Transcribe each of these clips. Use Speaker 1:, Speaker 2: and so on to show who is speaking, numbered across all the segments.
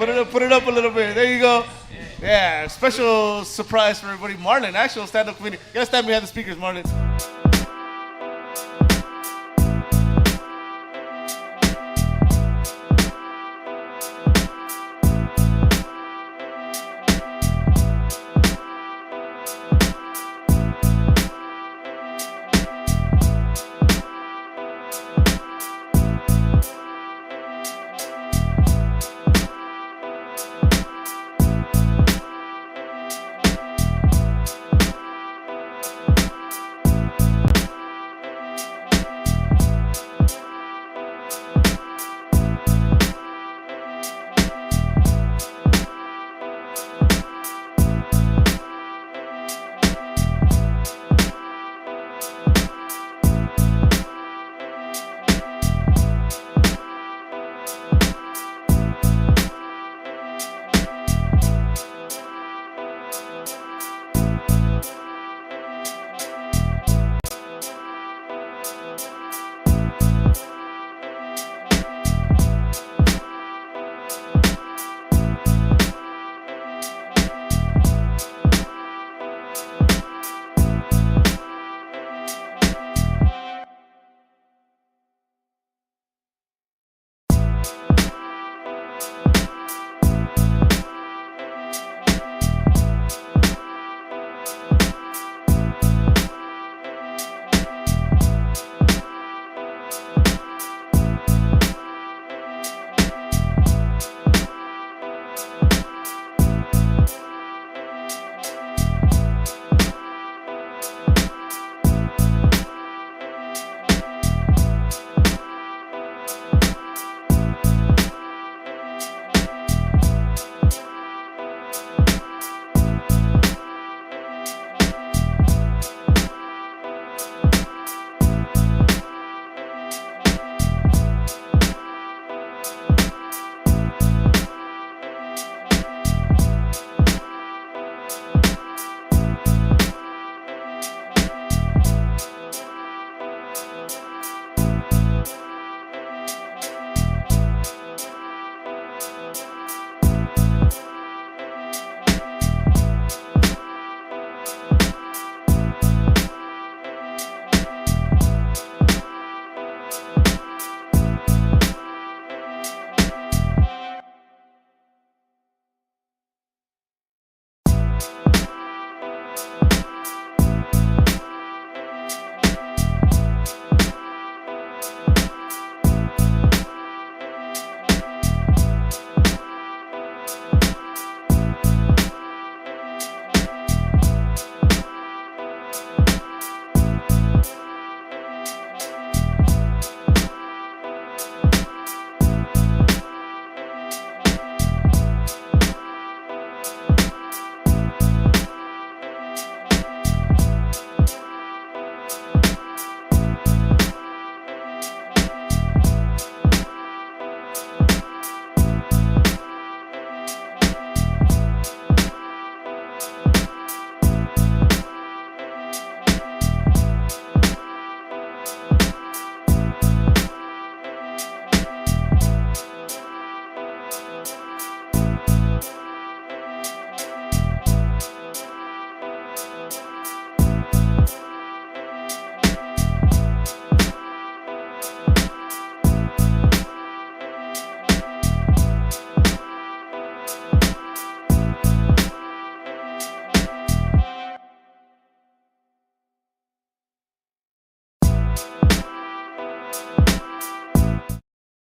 Speaker 1: Put it up a little bit. There you go. Yeah, special surprise for everybody. Marlon, actual stand-up comedian. You gotta stand behind the speakers, Marlon.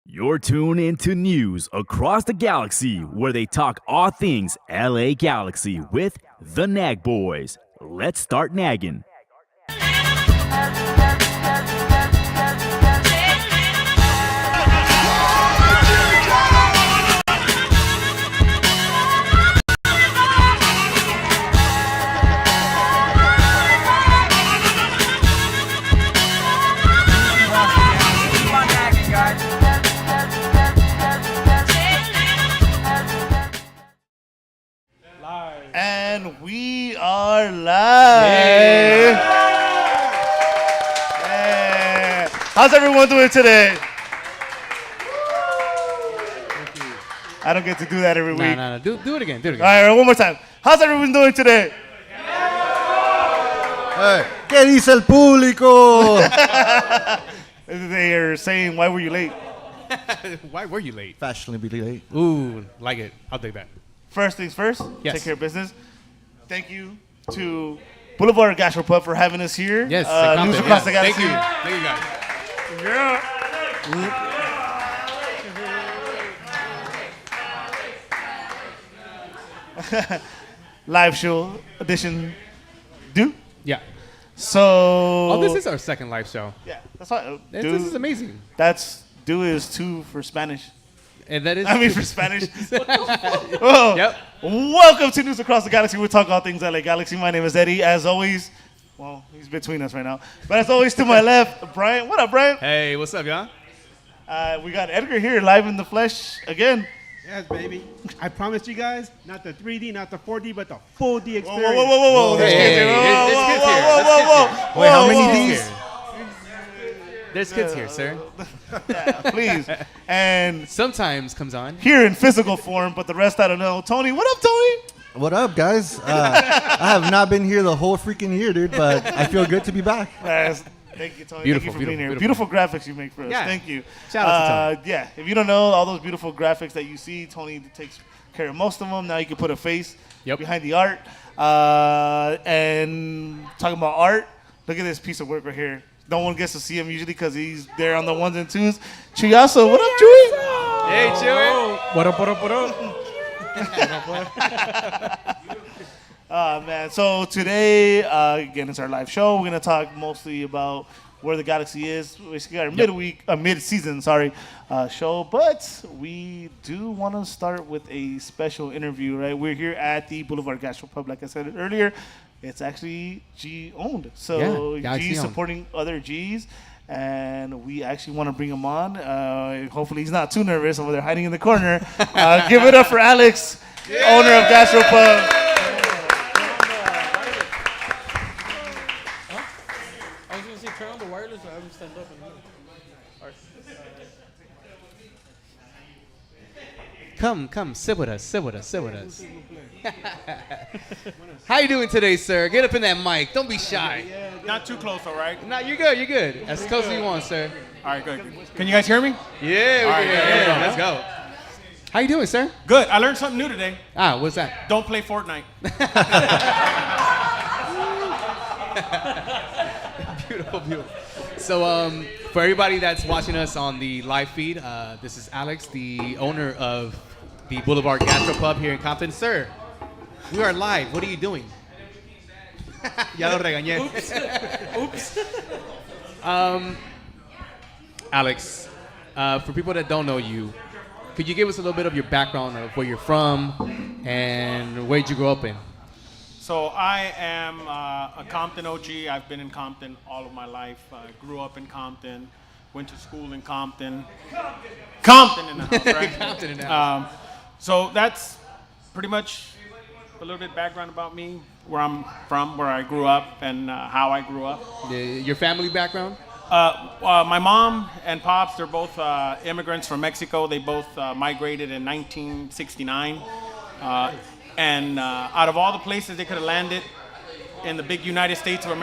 Speaker 2: You're tuned into news across the galaxy where they talk all things LA Galaxy with the Nag Boys. Let's start nagging.
Speaker 1: And we are live. Yeah. How's everyone doing today? I don't get to do that every week.
Speaker 3: No. Do it again. Do it
Speaker 1: All
Speaker 3: again.
Speaker 1: right, one more time. How's everyone doing today?
Speaker 4: ¿Qué dice el público?
Speaker 1: They are saying, why were you late?
Speaker 3: Why were you late?
Speaker 4: Fashionably late.
Speaker 3: Ooh, like it. I'll take that.
Speaker 1: First things first,
Speaker 3: Yes.
Speaker 1: take care of business. Thank you to Boulevard Gastropub for having us here.
Speaker 3: Yes.
Speaker 1: News across the galaxy.
Speaker 3: Thank you guys.
Speaker 1: Live show edition do.
Speaker 3: Yeah.
Speaker 1: So.
Speaker 3: Oh, this is our second live show.
Speaker 1: Yeah, that's why.
Speaker 3: This is amazing.
Speaker 1: That's do is two for Spanish.
Speaker 3: And that is.
Speaker 1: I mean for Spanish. Oh,
Speaker 3: Yep.
Speaker 1: Welcome to News Across the Galaxy. We talk all things LA Galaxy. My name is Eddie. As always, well, he's between us right now. But as always, to my left, Brian. What up, Brian?
Speaker 3: Hey, what's up, y'all?
Speaker 1: We got Edgar here, live in the flesh again.
Speaker 5: Yes, baby. I promised you guys, not the 3D, not the 4D, but the full D
Speaker 1: Whoa,
Speaker 5: experience.
Speaker 1: whoa. There's kids here.
Speaker 3: There's kids here.
Speaker 1: Whoa.
Speaker 4: Wait, how many
Speaker 1: Whoa.
Speaker 4: Ds?
Speaker 3: There's kids here, sir.
Speaker 1: Yeah, please. And
Speaker 3: Sometimes comes on.
Speaker 1: here in physical form, but the rest I don't know. Tony, what up, Tony?
Speaker 4: What up, guys? I have not been here the whole freaking year, dude, but I feel good to be back.
Speaker 1: Thank you, Tony.
Speaker 3: Beautiful,
Speaker 1: Thank you for being here.
Speaker 3: beautiful.
Speaker 1: Beautiful graphics you make for us.
Speaker 3: Yeah.
Speaker 1: Thank you.
Speaker 3: Shout out to Tony.
Speaker 1: Yeah, if you don't know, all those beautiful graphics that you see, Tony takes care of most of them. Now you can put a face behind the art. And talking about art, look at this piece of work right here. No one gets to see him usually because he's there on the ones and twos. Chuyaso, what up, Chewy?
Speaker 3: Hey, Chewy.
Speaker 5: What up?
Speaker 1: Man. So today, again, it's our live show. We're gonna talk mostly about where the Galaxy is. We got our mid-season, show. But we do want to start with a special interview, right? We're here at the Boulevard Gastropub, like I said earlier. It's actually G owned, so
Speaker 3: Yeah, Galaxy
Speaker 1: G's
Speaker 3: owned.
Speaker 1: supporting other G's. And we actually want to bring him on. Hopefully, he's not too nervous over there hiding in the corner. Give it up for Alex, owner of Gastropub.
Speaker 6: I was gonna say turn on the wireless. I haven't stand up.
Speaker 3: Come, sit with us. How you doing today, sir? Get up in that mic. Don't be shy.
Speaker 5: Not too close, all right?
Speaker 3: No, you're good. As close as you want, sir.
Speaker 5: All right, good. Can you guys hear me?
Speaker 3: Yeah,
Speaker 5: All right,
Speaker 3: yeah. Let's go. How you doing, sir?
Speaker 5: Good. I learned something new today.
Speaker 3: What's that?
Speaker 5: Don't play Fortnite.
Speaker 3: Beautiful. So, for everybody that's watching us on the live feed, this is Alex, the owner of the Boulevard Gastropub here in Compton. Sir, we are live. What are you doing? Ya lo regañé. Oops. Alex, for people that don't know you, could you give us a little bit of your background of where you're from and where did you grow up in?
Speaker 5: So I am a Compton OG. I've been in Compton all of my life. Grew up in Compton. Went to school in Compton. Compton in the house, right?
Speaker 3: Compton in the house.
Speaker 5: So that's pretty much a little bit background about me, where I'm from, where I grew up, and how I grew up.
Speaker 3: Your family background?
Speaker 5: My mom and pops, they're both immigrants from Mexico. They both migrated in 1969. And out of all the places they could have landed in the big United States of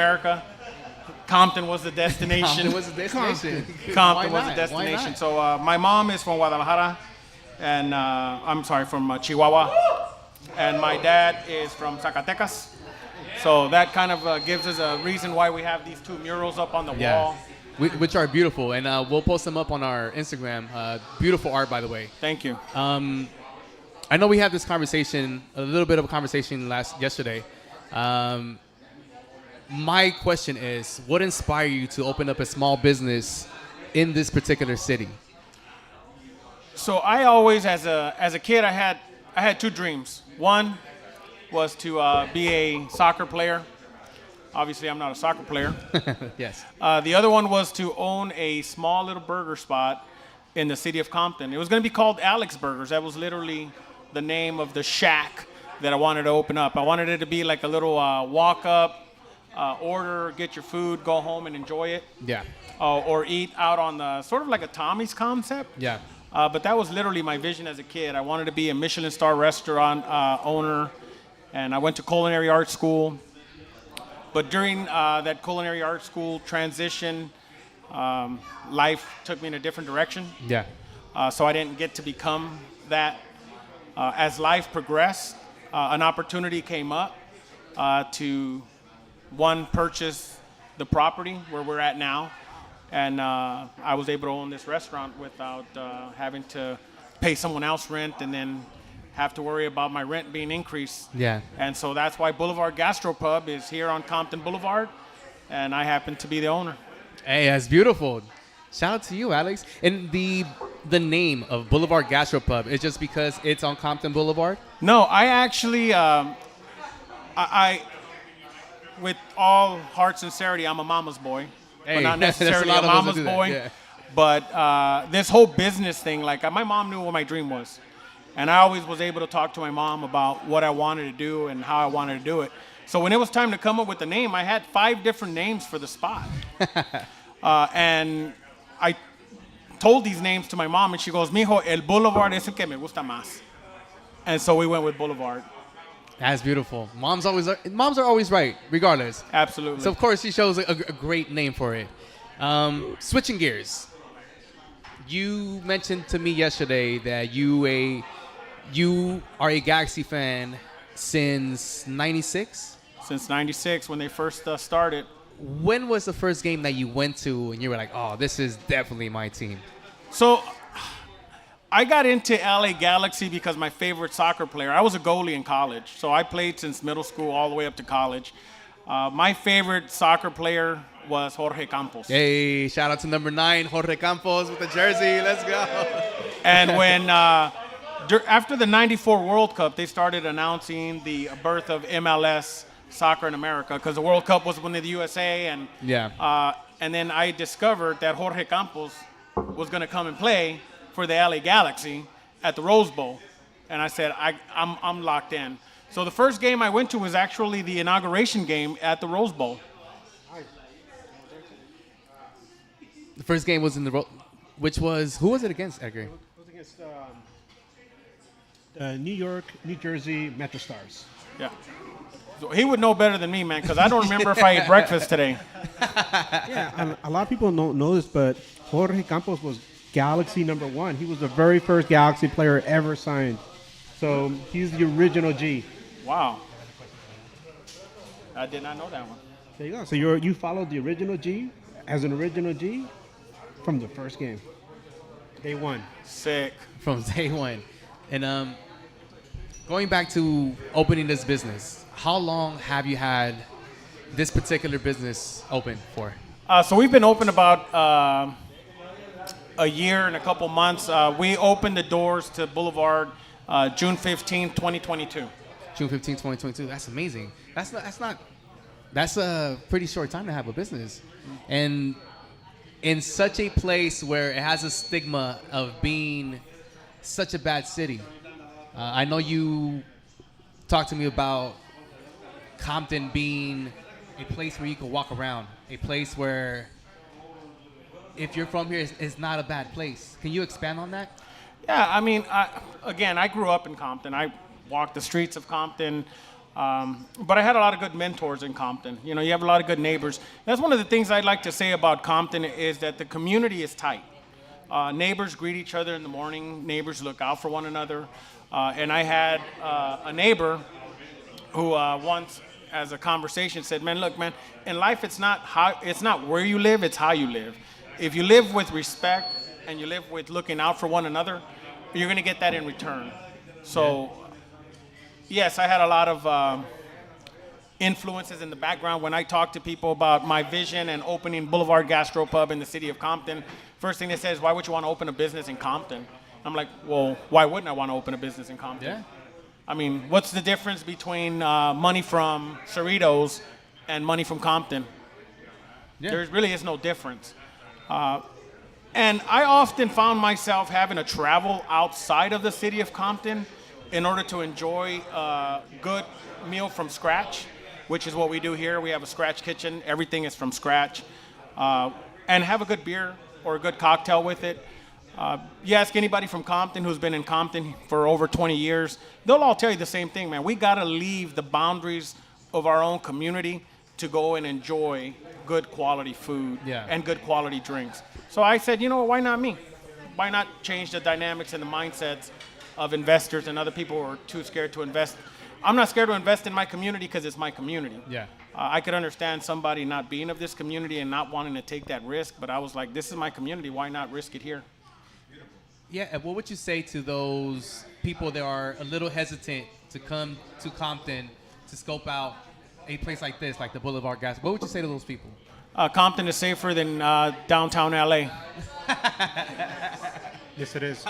Speaker 5: Compton was the destination.
Speaker 3: Compton was the destination.
Speaker 5: Compton
Speaker 3: Why
Speaker 5: was the
Speaker 3: not?
Speaker 5: destination.
Speaker 3: Why not?
Speaker 5: So my mom is from Guadalajara, and from Chihuahua, and my dad is from Zacatecas. So that kind of gives us a reason why we have these two murals up on the wall.
Speaker 3: Which are beautiful, and we'll post them up on our Instagram. Beautiful art, by the way.
Speaker 5: Thank you.
Speaker 3: I know we had this conversation, a little bit of a conversation yesterday. My question is, what inspired you to open up a small business in this particular city?
Speaker 5: So I always, as a kid, I had two dreams. One was to be a soccer player. Obviously, I'm not a soccer player.
Speaker 3: Yes.
Speaker 5: The other one was to own a small little burger spot in the city of Compton. It was going to be called Alex Burgers. That was literally the name of the shack that I wanted to open up. I wanted it to be like a little walk-up, order, get your food, go home and enjoy it.
Speaker 3: Yeah.
Speaker 5: Or eat out on the sort of like a Tommy's concept.
Speaker 3: Yeah.
Speaker 5: But that was literally my vision as a kid. I wanted to be a Michelin star restaurant owner, and I went to culinary art school. But during that culinary art school transition, life took me in a different direction.
Speaker 3: Yeah.
Speaker 5: So I didn't get to become that. As life progressed, an opportunity came up to, one, purchase the property where we're at now. And I was able to own this restaurant without having to pay someone else rent and then have to worry about my rent being increased.
Speaker 3: Yeah.
Speaker 5: And so that's why Boulevard Gastropub is here on Compton Boulevard, and I happen to be the owner.
Speaker 3: Hey, that's beautiful. Shout out to you, Alex. And the name of Boulevard Gastropub is just because it's on Compton Boulevard?
Speaker 5: No, I actually, I with all heart sincerity, I'm a mama's boy.
Speaker 3: Hey,
Speaker 5: But not
Speaker 3: there's a
Speaker 5: necessarily
Speaker 3: lot
Speaker 5: a
Speaker 3: of us that
Speaker 5: mama's
Speaker 3: do that,
Speaker 5: boy.
Speaker 3: yeah.
Speaker 5: But this whole business thing, like my mom knew what my dream was. And I always was able to talk to my mom about what I wanted to do and how I wanted to do it. So when it was time to come up with the name, I had 5 different names for the spot. And I told these names to my mom, and she goes, "Mijo, el Boulevard es el que me gusta más." And so we went with Boulevard.
Speaker 3: That's beautiful. Moms are always right, regardless.
Speaker 5: Absolutely.
Speaker 3: So of course she chose a great name for it. Switching gears, you mentioned to me yesterday that you are a Galaxy fan since '96.
Speaker 5: Since '96, when they first started.
Speaker 3: When was the first game that you went to and you were like, "Oh, this is definitely my team"?
Speaker 5: So I got into LA Galaxy because my favorite soccer player, I was a goalie in college. So I played since middle school all the way up to college. My favorite soccer player was Jorge Campos.
Speaker 3: Hey, shout out to number 9, Jorge Campos with the jersey. Let's go.
Speaker 5: And when after the '94 World Cup, they started announcing the birth of MLS soccer in America because the World Cup was won in the USA, and and then I discovered that Jorge Campos was going to come and play for the LA Galaxy at the Rose Bowl, and I said I'm locked in. So the first game I went to was actually the inauguration game at the Rose Bowl.
Speaker 3: The first game was in the which was who was it against, Edgar?
Speaker 7: It was against New Jersey Metro Stars.
Speaker 5: Yeah. So he would know better than me, man, because I don't remember if I ate breakfast today.
Speaker 7: Yeah, a lot of people don't know this, but Jorge Campos was Galaxy #1. He was the very first Galaxy player ever signed. So he's the original G.
Speaker 5: Wow. I did not know that one.
Speaker 7: There you go. So you followed the original G as an original G from the first game. Day one.
Speaker 5: Sick.
Speaker 3: From day one. And going back to opening this business, how long have you had this particular business open for?
Speaker 5: So we've been open about a year and a couple months. We opened the doors to Boulevard June 15, 2022.
Speaker 3: June 15, 2022. That's amazing. That's a pretty short time to have a business. And in such a place where it has a stigma of being such a bad city. I know you talked to me about Compton being a place where you can walk around, a place where if you're from here, it's not a bad place. Can you expand on that?
Speaker 5: Yeah, I mean, I grew up in Compton. I walked the streets of Compton, but I had a lot of good mentors in Compton. You know, you have a lot of good neighbors. That's one of the things I'd like to say about Compton is that the community is tight. Neighbors greet each other in the morning. Neighbors look out for one another. And I had a neighbor who once, as a conversation, said, "Man, look, man, in life it's not where you live, it's how you live. If you live with respect and you live with looking out for one another, you're going to get that in return." So, yes, I had a lot of influences in the background when I talk to people about my vision and opening Boulevard Gastropub in the city of Compton. First thing they say is, "Why would you want to open a business in Compton?" I'm like, well, why wouldn't I want to open a business in Compton?
Speaker 3: Yeah.
Speaker 5: I mean, what's the difference between money from Cerritos and money from Compton?
Speaker 3: Yeah.
Speaker 5: There really is no difference. And I often found myself having to travel outside of the city of Compton in order to enjoy a good meal from scratch, which is what we do here. We have a scratch kitchen. Everything is from scratch. And have a good beer or a good cocktail with it. You ask anybody from Compton who's been in Compton for over 20 years, they'll all tell you the same thing, man. We got to leave the boundaries of our own community to go and enjoy good quality food and good quality drinks. So I said, you know what, why not me? Why not change the dynamics and the mindsets of investors and other people who are too scared to invest? I'm not scared to invest in my community because it's my community.
Speaker 3: Yeah.
Speaker 5: I could understand somebody not being of this community and not wanting to take that risk, but I was like, this is my community. Why not risk it here?
Speaker 3: Yeah, and what would you say to those people that are a little hesitant to come to Compton to scope out a place like this, like the Boulevard Gas? What would you say to those people?
Speaker 5: Compton is safer than downtown LA.
Speaker 7: Yes, it is.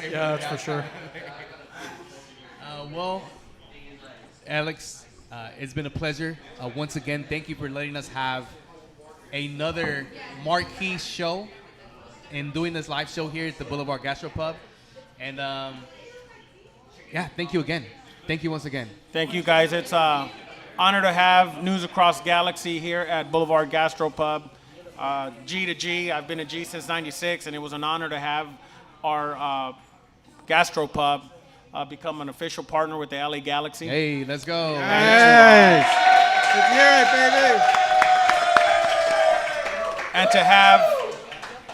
Speaker 6: Yeah, that's for sure.
Speaker 3: Well, Alex, it's been a pleasure. Once again, thank you for letting us have another marquee show and doing this live show here at the Boulevard Gastropub. And yeah, thank you again. Thank you once again.
Speaker 5: Thank you, guys. It's an honor to have News Across Galaxy here at Boulevard Gastropub. G to G. I've been a G since '96, and it was an honor to have our Gastropub become an official partner with the LA Galaxy.
Speaker 3: Hey, let's go.
Speaker 7: Yes. Let's hear it, baby.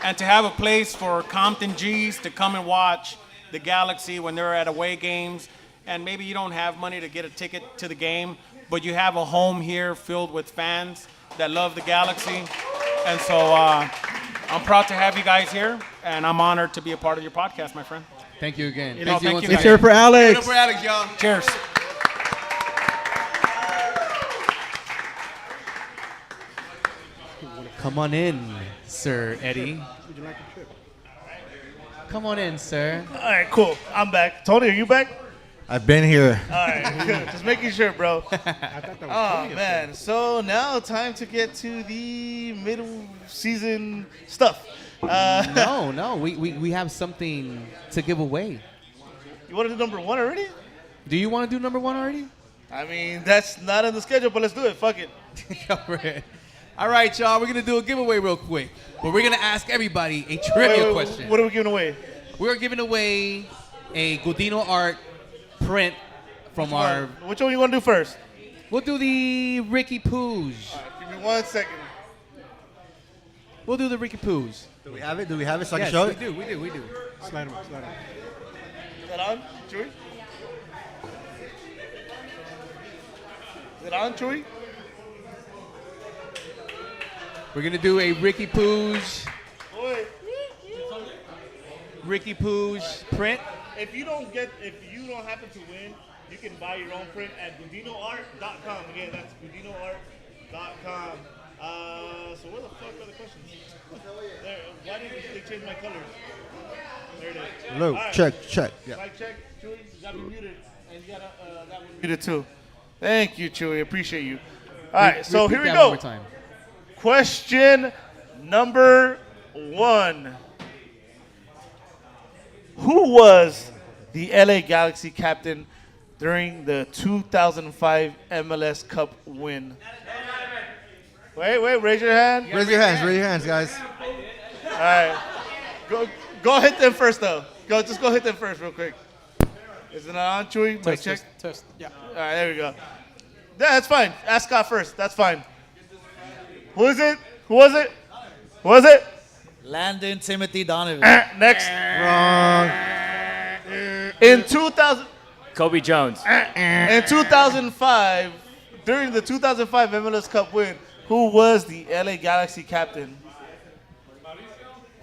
Speaker 5: And to have a place for Compton G's to come and watch the Galaxy when they're at away games, and maybe you don't have money to get a ticket to the game, but you have a home here filled with fans that love the Galaxy. And so I'm proud to have you guys here, and I'm honored to be a part of your podcast, my friend.
Speaker 3: Thank you again.
Speaker 5: Thank you once again.
Speaker 7: Let's hear it for Alex.
Speaker 3: Give it up for Alex, y'all.
Speaker 5: Cheers.
Speaker 3: Come on in, Sir Eddie.
Speaker 7: Would you like a trip?
Speaker 3: Come on in, sir.
Speaker 1: All right, cool. I'm back. Tony, are you back?
Speaker 4: I've been here.
Speaker 1: All right, good. Just making sure, bro.
Speaker 7: I thought that was
Speaker 1: Oh,
Speaker 7: Tony up
Speaker 1: man. So now time to get to the middle season stuff.
Speaker 3: No, we have something to give away.
Speaker 1: You want to do number one already?
Speaker 3: Do you want to do number one already?
Speaker 1: I mean, that's not in the schedule, but let's do it. Fuck it.
Speaker 3: All right, y'all. We're gonna do a giveaway real quick, but we're gonna ask everybody a trivia question.
Speaker 1: What are we giving away?
Speaker 3: We're giving away a Godino art print from our.
Speaker 1: Which one you want to do first?
Speaker 3: We'll do the Ricky Pooj.
Speaker 1: All right, give me 1 second.
Speaker 3: We'll do the Ricky Pooj.
Speaker 4: Do we have it? Do we have it so I
Speaker 3: Yes,
Speaker 4: can show
Speaker 3: we
Speaker 4: it?
Speaker 3: do. We do.
Speaker 7: there. Slide him.
Speaker 1: Is that on, Chewy? Is it on, Chewy?
Speaker 3: We're gonna do a Ricky Pooj. Ricky Pooj print.
Speaker 1: If you don't happen to win, you can buy your own print at GudinoArt.com. Again, that's GudinoArt.com. So where the fuck are the questions? There. Why did they change my colors? There it is.
Speaker 4: Hello.
Speaker 1: All right.
Speaker 4: Check. Yeah.
Speaker 1: Mic check. Chewy, you gotta be muted, and you gotta that one muted too. Thank you, Chewy. Appreciate you. All right, so
Speaker 3: Repeat
Speaker 1: here we
Speaker 3: that
Speaker 1: go.
Speaker 3: one more time.
Speaker 1: Question number 1. Who was the LA Galaxy captain during the 2005 MLS Cup win? Wait, raise your hand.
Speaker 4: Raise your hands, guys.
Speaker 1: All right. Go hit them first, though. Just go hit them first real quick. Is it on, Chewy? Mic check.
Speaker 6: Test. Yeah.
Speaker 1: All right, there we go. Yeah, that's fine. Ask Scott first. That's fine. Who is it? Who was it?
Speaker 8: Landon Timothy Donovan.
Speaker 1: Next.
Speaker 4: Wrong.
Speaker 1: In 2000.
Speaker 9: Kobe Jones.
Speaker 1: In 2005, during the 2005 MLS Cup win, who was the LA Galaxy captain?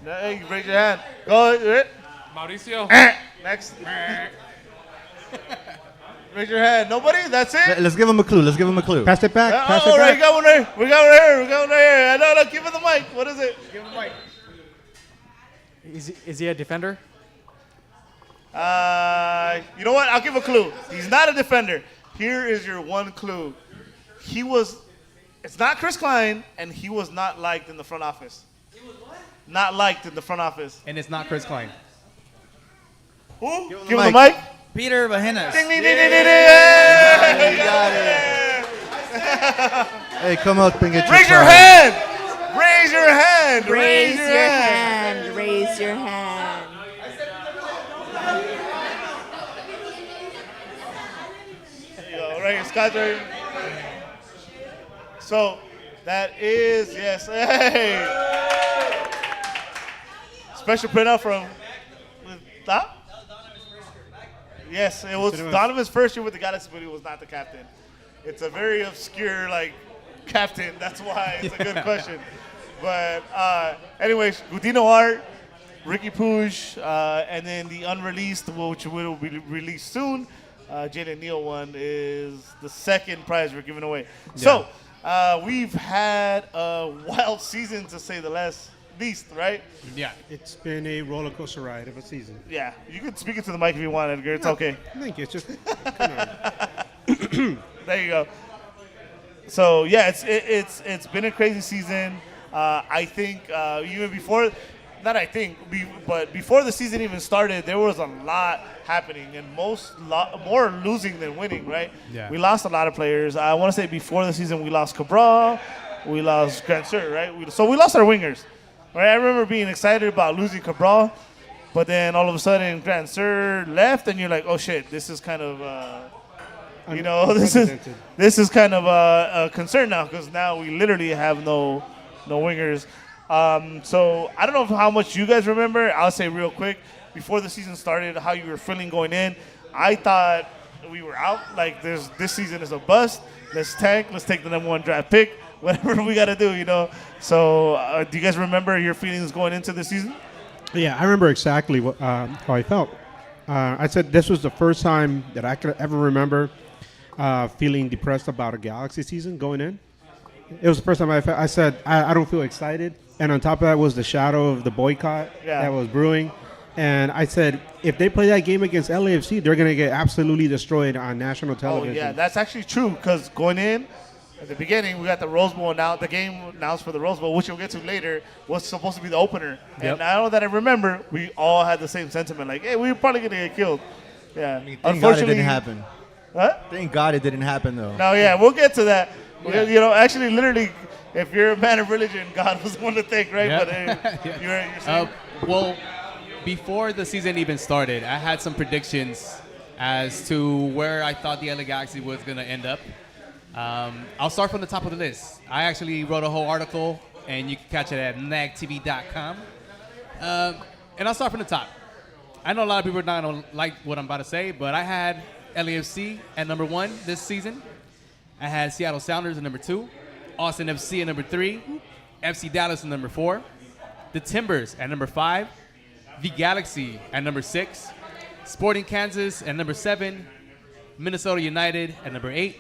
Speaker 1: Hey, raise your hand. Go.
Speaker 6: Mauricio.
Speaker 1: Next. Raise your hand. Nobody? That's it?
Speaker 4: Let's give him a clue.
Speaker 7: Pass it back. Pass
Speaker 1: Oh,
Speaker 7: it
Speaker 1: right.
Speaker 7: back.
Speaker 1: We got one there. We got one here. No, give him the mic. What is it? Give him the mic.
Speaker 6: Is he a defender?
Speaker 1: You know what? I'll give a clue. He's not a defender. Here is your one clue. It's not Chris Klein, and he was not liked in the front office. He was what? Not liked in the front office.
Speaker 3: And it's not Chris Klein.
Speaker 1: Who? Give him the mic.
Speaker 8: Peter Vajinas.
Speaker 1: Ding, ding, ding, ding, ding, ding. Yeah, you got it.
Speaker 4: Hey, come up and get
Speaker 1: Raise your
Speaker 4: prize.
Speaker 1: hand. Raise your hand.
Speaker 10: Raise your hand. Raise your hand.
Speaker 1: guys are. So that is yes. Hey. Special printout from. Huh? Yes, it was Donovan's first year with the Galaxy, but he was not the captain. It's a very obscure captain. That's why it's a good question. But anyways, Gudino Art, Ricky Puig, and then the unreleased, which will be released soon. Jalen Neal one is the second prize we're giving away. Yeah. So we've had a wild season, to say the least, right?
Speaker 3: Yeah.
Speaker 7: It's been a roller coaster ride of a season.
Speaker 1: Yeah. You can speak into the mic if you want, Edgar. It's okay.
Speaker 7: Thank you. It's just
Speaker 1: There you go. So yeah, it's been a crazy season. I think even before, but before the season even started, there was a lot happening, and more losing than winning, right?
Speaker 3: Yeah.
Speaker 1: We lost a lot of players. I want to say before the season we lost Cabral, we lost Grand Sur, right? So we lost our wingers, right? I remember being excited about losing Cabral, but then all of a sudden Grand Sur left, and you're like, oh shit, this is kind of. This is kind of a concern now, because now we literally have no wingers. So I don't know how much you guys remember. I'll say real quick, before the season started, how you were feeling going in. I thought we were out. This season is a bust. Let's tank. Let's take the #1 draft pick. Whatever we got to do, So do you guys remember your feelings going into the season?
Speaker 7: Yeah, I remember exactly how I felt. I said this was the first time that I could ever remember feeling depressed about a Galaxy season going in. It was the first time I said I don't feel excited. And on top of that was the shadow of the boycott that was brewing. And I said, if they play that game against LAFC, they're going to get absolutely destroyed on national television.
Speaker 1: Oh, yeah, that's actually true, because going in, at the beginning, we got the Rose Bowl now. The game announced for the Rose Bowl, which we'll get to later, was supposed to be the opener. Yep. And now that I remember, we all had the same sentiment, hey, we're probably going to get killed. Yeah.
Speaker 4: Thank God it didn't happen.
Speaker 1: What?
Speaker 4: Thank God it didn't happen, though.
Speaker 1: No, yeah, we'll get to that. Yeah. Actually, literally, if you're a man of religion, God was the one to thank, right?
Speaker 3: Yep.
Speaker 1: But you're saying?
Speaker 3: Well, before the season even started, I had some predictions as to where I thought the LA Galaxy was going to end up. I'll start from the top of the list. I actually wrote a whole article, and you can catch it at nagtv.com. And I'll start from the top. I know a lot of people are not going to like what I'm about to say, but I had LAFC at #1 this season. I had Seattle Sounders at #2, Austin FC at #3, FC Dallas at #4, the Timbers at #5, the Galaxy at #6, Sporting Kansas at #7, Minnesota United at #8,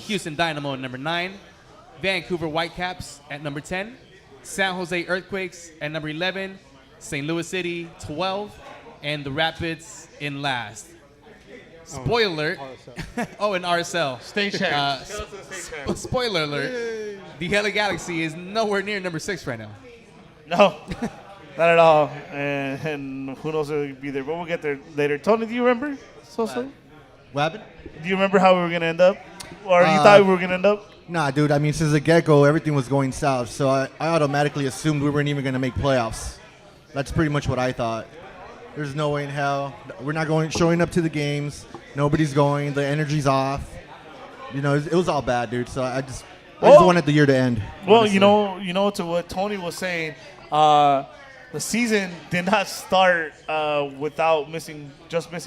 Speaker 3: Houston Dynamo at #9, Vancouver Whitecaps at #10, San Jose Earthquakes at #11, St. Louis City 12, and the Rapids in last. Spoiler. And RSL.
Speaker 1: Stay checked.
Speaker 3: Spoiler alert. The LA Galaxy is nowhere near #6 right now.
Speaker 1: No, not at all. And who knows if it'll be there, but we'll get there later. Tony, do you remember?
Speaker 4: What happened?
Speaker 1: Do you remember how we were going to end up? Or you thought we were going to end up?
Speaker 4: Nah, dude. I mean, since the get-go, everything was going south. So I automatically assumed we weren't even going to make playoffs. That's pretty much what I thought. There's no way in hell. We're not showing up to the games. Nobody's going. The energy's off. It was all bad, dude. So I just wanted the year to end.
Speaker 1: Well, honestly. To what Tony was saying, the season did not start without missing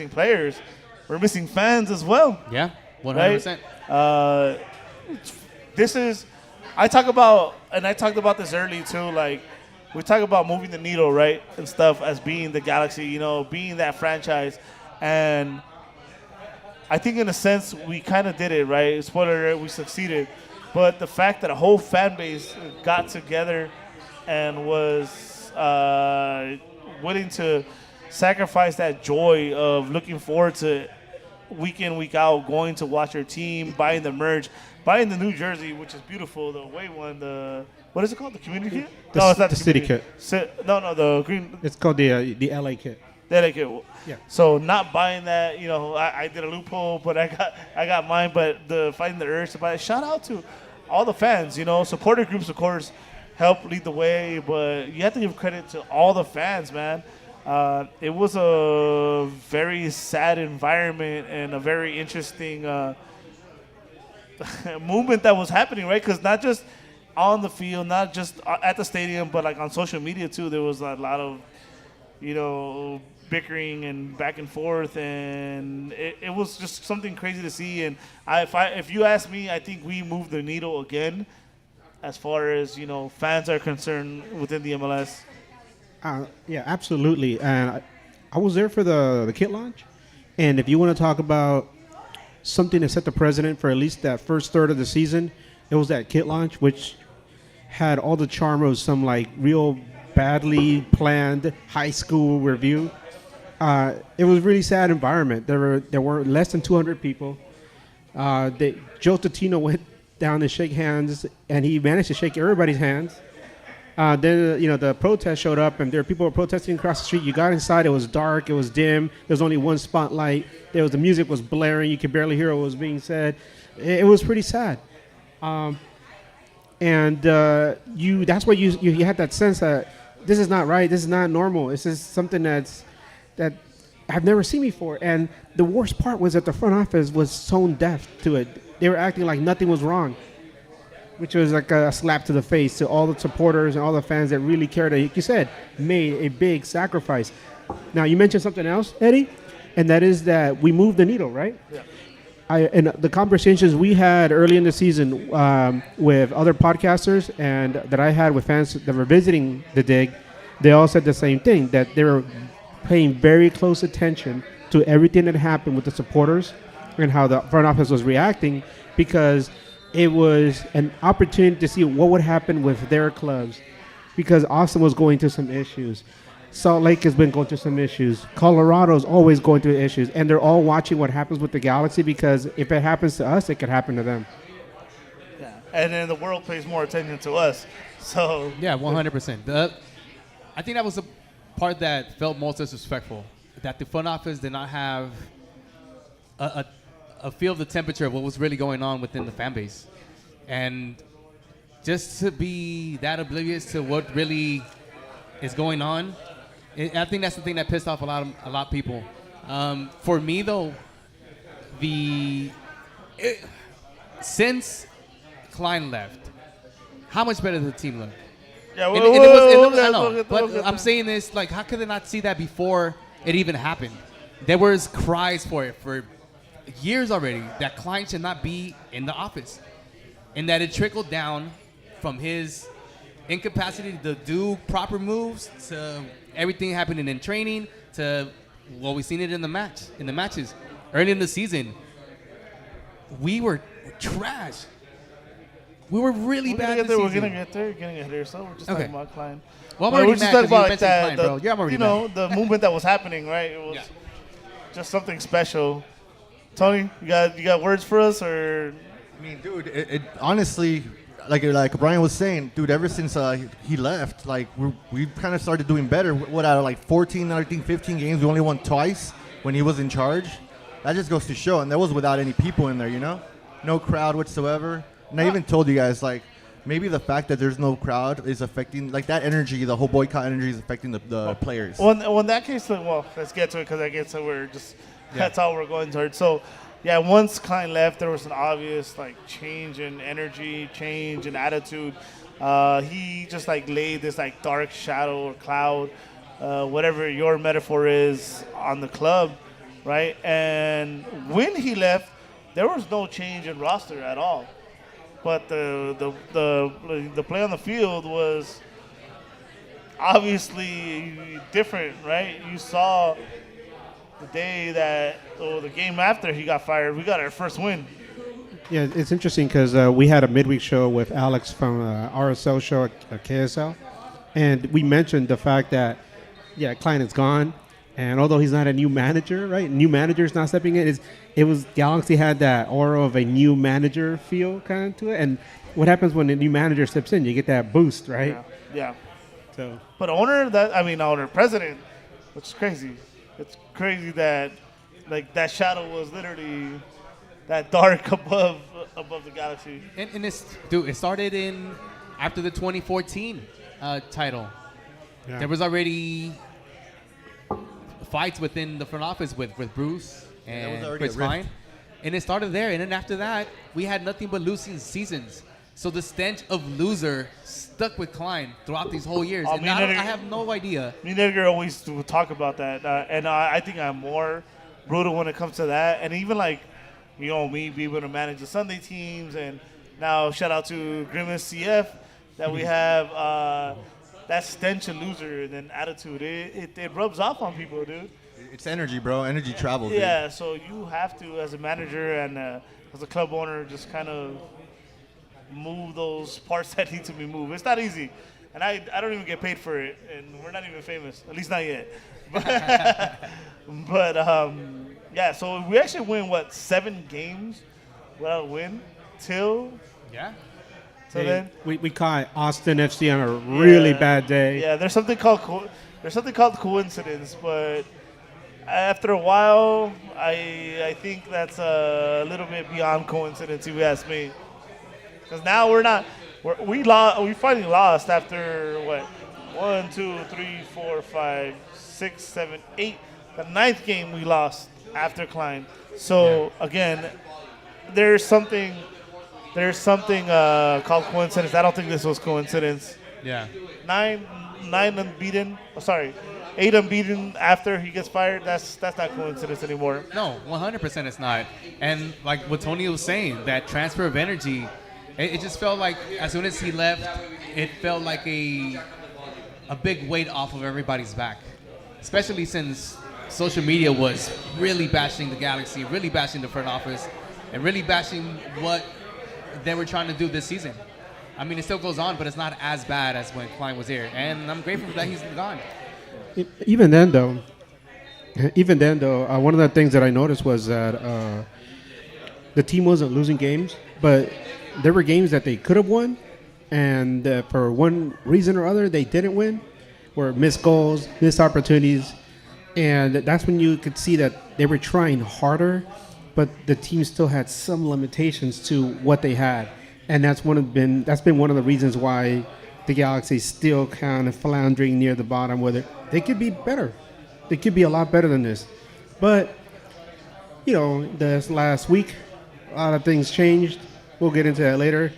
Speaker 1: players. We're missing fans as well.
Speaker 3: Yeah, 100%.
Speaker 1: Right? I talked about this early too, we talk about moving the needle, right, and stuff as being the Galaxy, being that franchise. And I think in a sense we kind of did it, right? Spoiler alert, we succeeded. But the fact that a whole fan base got together and was willing to sacrifice that joy of looking forward to week in, week out, going to watch your team, buying the merch, buying the new jersey, which is beautiful, the away one, what is it called? The community kit?
Speaker 7: No, it's not the city kit.
Speaker 1: No, the green.
Speaker 7: It's called the LA kit.
Speaker 1: The LA kit.
Speaker 7: Yeah.
Speaker 1: So not buying that, I did a loophole, but I got mine. But finding the urge to buy it. Shout out to all the fans. Supporter groups, of course, help lead the way, but you have to give credit to all the fans, man. It was a very sad environment and a very interesting movement that was happening, right? Because not just on the field, not just at the stadium, but like on social media too. There was a lot of, bickering and back and forth, and it was just something crazy to see. And if you ask me, I think we moved the needle again, as far as fans are concerned within the MLS.
Speaker 7: Yeah, absolutely. And I was there for the kit launch, and if you want to talk about something that set the precedent for at least that first third of the season, it was that kit launch, which had all the charm of some like real badly planned high school review. It was a really sad environment. There were less than 200 people. Joe Totino went down to shake hands, and he managed to shake everybody's hands. Then the protest showed up, and there were people protesting across the street. You got inside, it was dark, it was dim. There was only one spotlight. The music was blaring. You could barely hear what was being said. It was pretty sad. That's why you had that sense that this is not right. This is not normal. This is something that I've never seen before. And the worst part was that the front office was tone deaf to it. They were acting like nothing was wrong, which was like a slap to the face to all the supporters and all the fans that really cared. Like you said, made a big sacrifice. Now, you mentioned something else, Eddie, and that is that we moved the needle, right?
Speaker 1: Yeah.
Speaker 7: And the conversations we had early in the season with other podcasters and that I had with fans that were visiting the dig, they all said the same thing, that they were paying very close attention to everything that happened with the supporters and how the front office was reacting, because it was an opportunity to see what would happen with their clubs, because Austin was going through some issues. Salt Lake has been going through some issues. Colorado's always going through issues. And they're all watching what happens with the Galaxy, because if it happens to us, it could happen to them.
Speaker 1: Yeah. And then the world pays more attention to us. So
Speaker 3: Yeah, 100%. I think that was the part that felt most disrespectful, that the front office did not have a feel of the temperature of what was really going on within the fan base. And just to be that oblivious to what really is going on, I think that's the thing that pissed off a lot of people. For me, though, since Klein left, how much better did the team look?
Speaker 1: yeah,
Speaker 3: I know, but I'm saying this, like, how could they not see that before it even happened? There was cries for it for years already, that Klein should not be in the office, and that it trickled down from his incapacity to do proper moves to everything happening in training to we've seen it in the matches early in the season. We were trash. We were really bad.
Speaker 1: We're gonna get there. So we're just talking about Klein.
Speaker 3: Well, I'm already
Speaker 1: we're just
Speaker 3: mad
Speaker 1: talking
Speaker 3: 'cause you
Speaker 1: about
Speaker 3: mentioned
Speaker 1: that.
Speaker 3: Klein, bro. Yeah, I'm already mad.
Speaker 1: The movement that was happening, right? It was
Speaker 3: Yeah.
Speaker 1: just something special. Tony, you got words for us, or?
Speaker 4: I mean, dude, it honestly, like Brian was saying, dude, ever since he left, like we kind of started doing better. What, out of like 14, I think 15 games, we only won twice when he was in charge. That just goes to show, and that was without any people in there, no crowd whatsoever. And I even told you guys, like, maybe the fact that there's no crowd is affecting, like, that energy, the whole boycott energy is affecting the players.
Speaker 1: Well, in that case, let's get to it, because I guess we're just that's all we're going towards. So, yeah, once Klein left, there was an obvious change in energy, change in attitude. He just laid this dark shadow or cloud, whatever your metaphor is, on the club, right? And when he left, there was no change in roster at all. But the play on the field was obviously different, right? You saw the day the game after he got fired, we got our first win.
Speaker 7: Yeah, it's interesting because we had a midweek show with Alex from RSL show at KSL, and we mentioned the fact that, Klein is gone, and although he's not a new manager, right? New manager's not stepping in. It was Galaxy had that aura of a new manager feel kind of to it, and what happens when a new manager steps in? You get that boost, right?
Speaker 1: Yeah.
Speaker 7: So,
Speaker 1: but president, which is crazy. It's crazy that that shadow was literally that dark above the Galaxy.
Speaker 3: And it started after the 2014 title.
Speaker 7: yeah.
Speaker 3: There was already fights within the front office with Bruce
Speaker 4: There was
Speaker 3: and
Speaker 4: already
Speaker 3: Chris
Speaker 4: a rift.
Speaker 3: Klein. And it started there. And then after that, we had nothing but losing seasons. So the stench of loser stuck with Klein throughout these whole years. And I have no idea.
Speaker 1: Me and Edgar always would talk about that. And I think I'm more brutal when it comes to that. And even like, me being able to manage the Sunday teams. And now shout out to Grimace CF that we have that stench of loser and then attitude. It rubs off on people, dude.
Speaker 4: It's energy, bro. Energy travels. Dude.
Speaker 1: Yeah, so you have to, as a manager and as a club owner, just kind of move those parts that need to be moved. It's not easy. And I don't even get paid for it. And we're not even famous. At least not yet. But yeah, so we actually win, 7 games without a win till then?
Speaker 7: We caught Austin FC on a really bad day.
Speaker 1: Yeah, there's something called coincidence, but after a while, I think that's a little bit beyond coincidence, if you ask me. Because now we finally lost after 1, 2, 3, 4, 5, 6, 7, 8. The 9th game we lost after Klein. So again, there's something called coincidence. I don't think this was coincidence.
Speaker 3: Yeah.
Speaker 1: 8 unbeaten after he gets fired. That's not coincidence anymore.
Speaker 3: No, 100% it's not. And like what Tony was saying, that transfer of energy, it just felt like as soon as he left, it felt like a big weight off of everybody's back. Especially since social media was really bashing the Galaxy, really bashing the front office, and really bashing what they were trying to do this season. I mean, it still goes on, but it's not as bad as when Klein was here. And I'm grateful that he's gone.
Speaker 7: Even then, though, one of the things that I noticed was that the team wasn't losing games, but there were games that they could have won, and for one reason or other, they didn't win, or missed goals, missed opportunities, and that's when you could see that they were trying harder, but the team still had some limitations to what they had, and that's been one of the reasons why the Galaxy is still kind of floundering near the bottom. Whether they could be better, they could be a lot better than this, but this last week, a lot of things changed. We'll get into that later,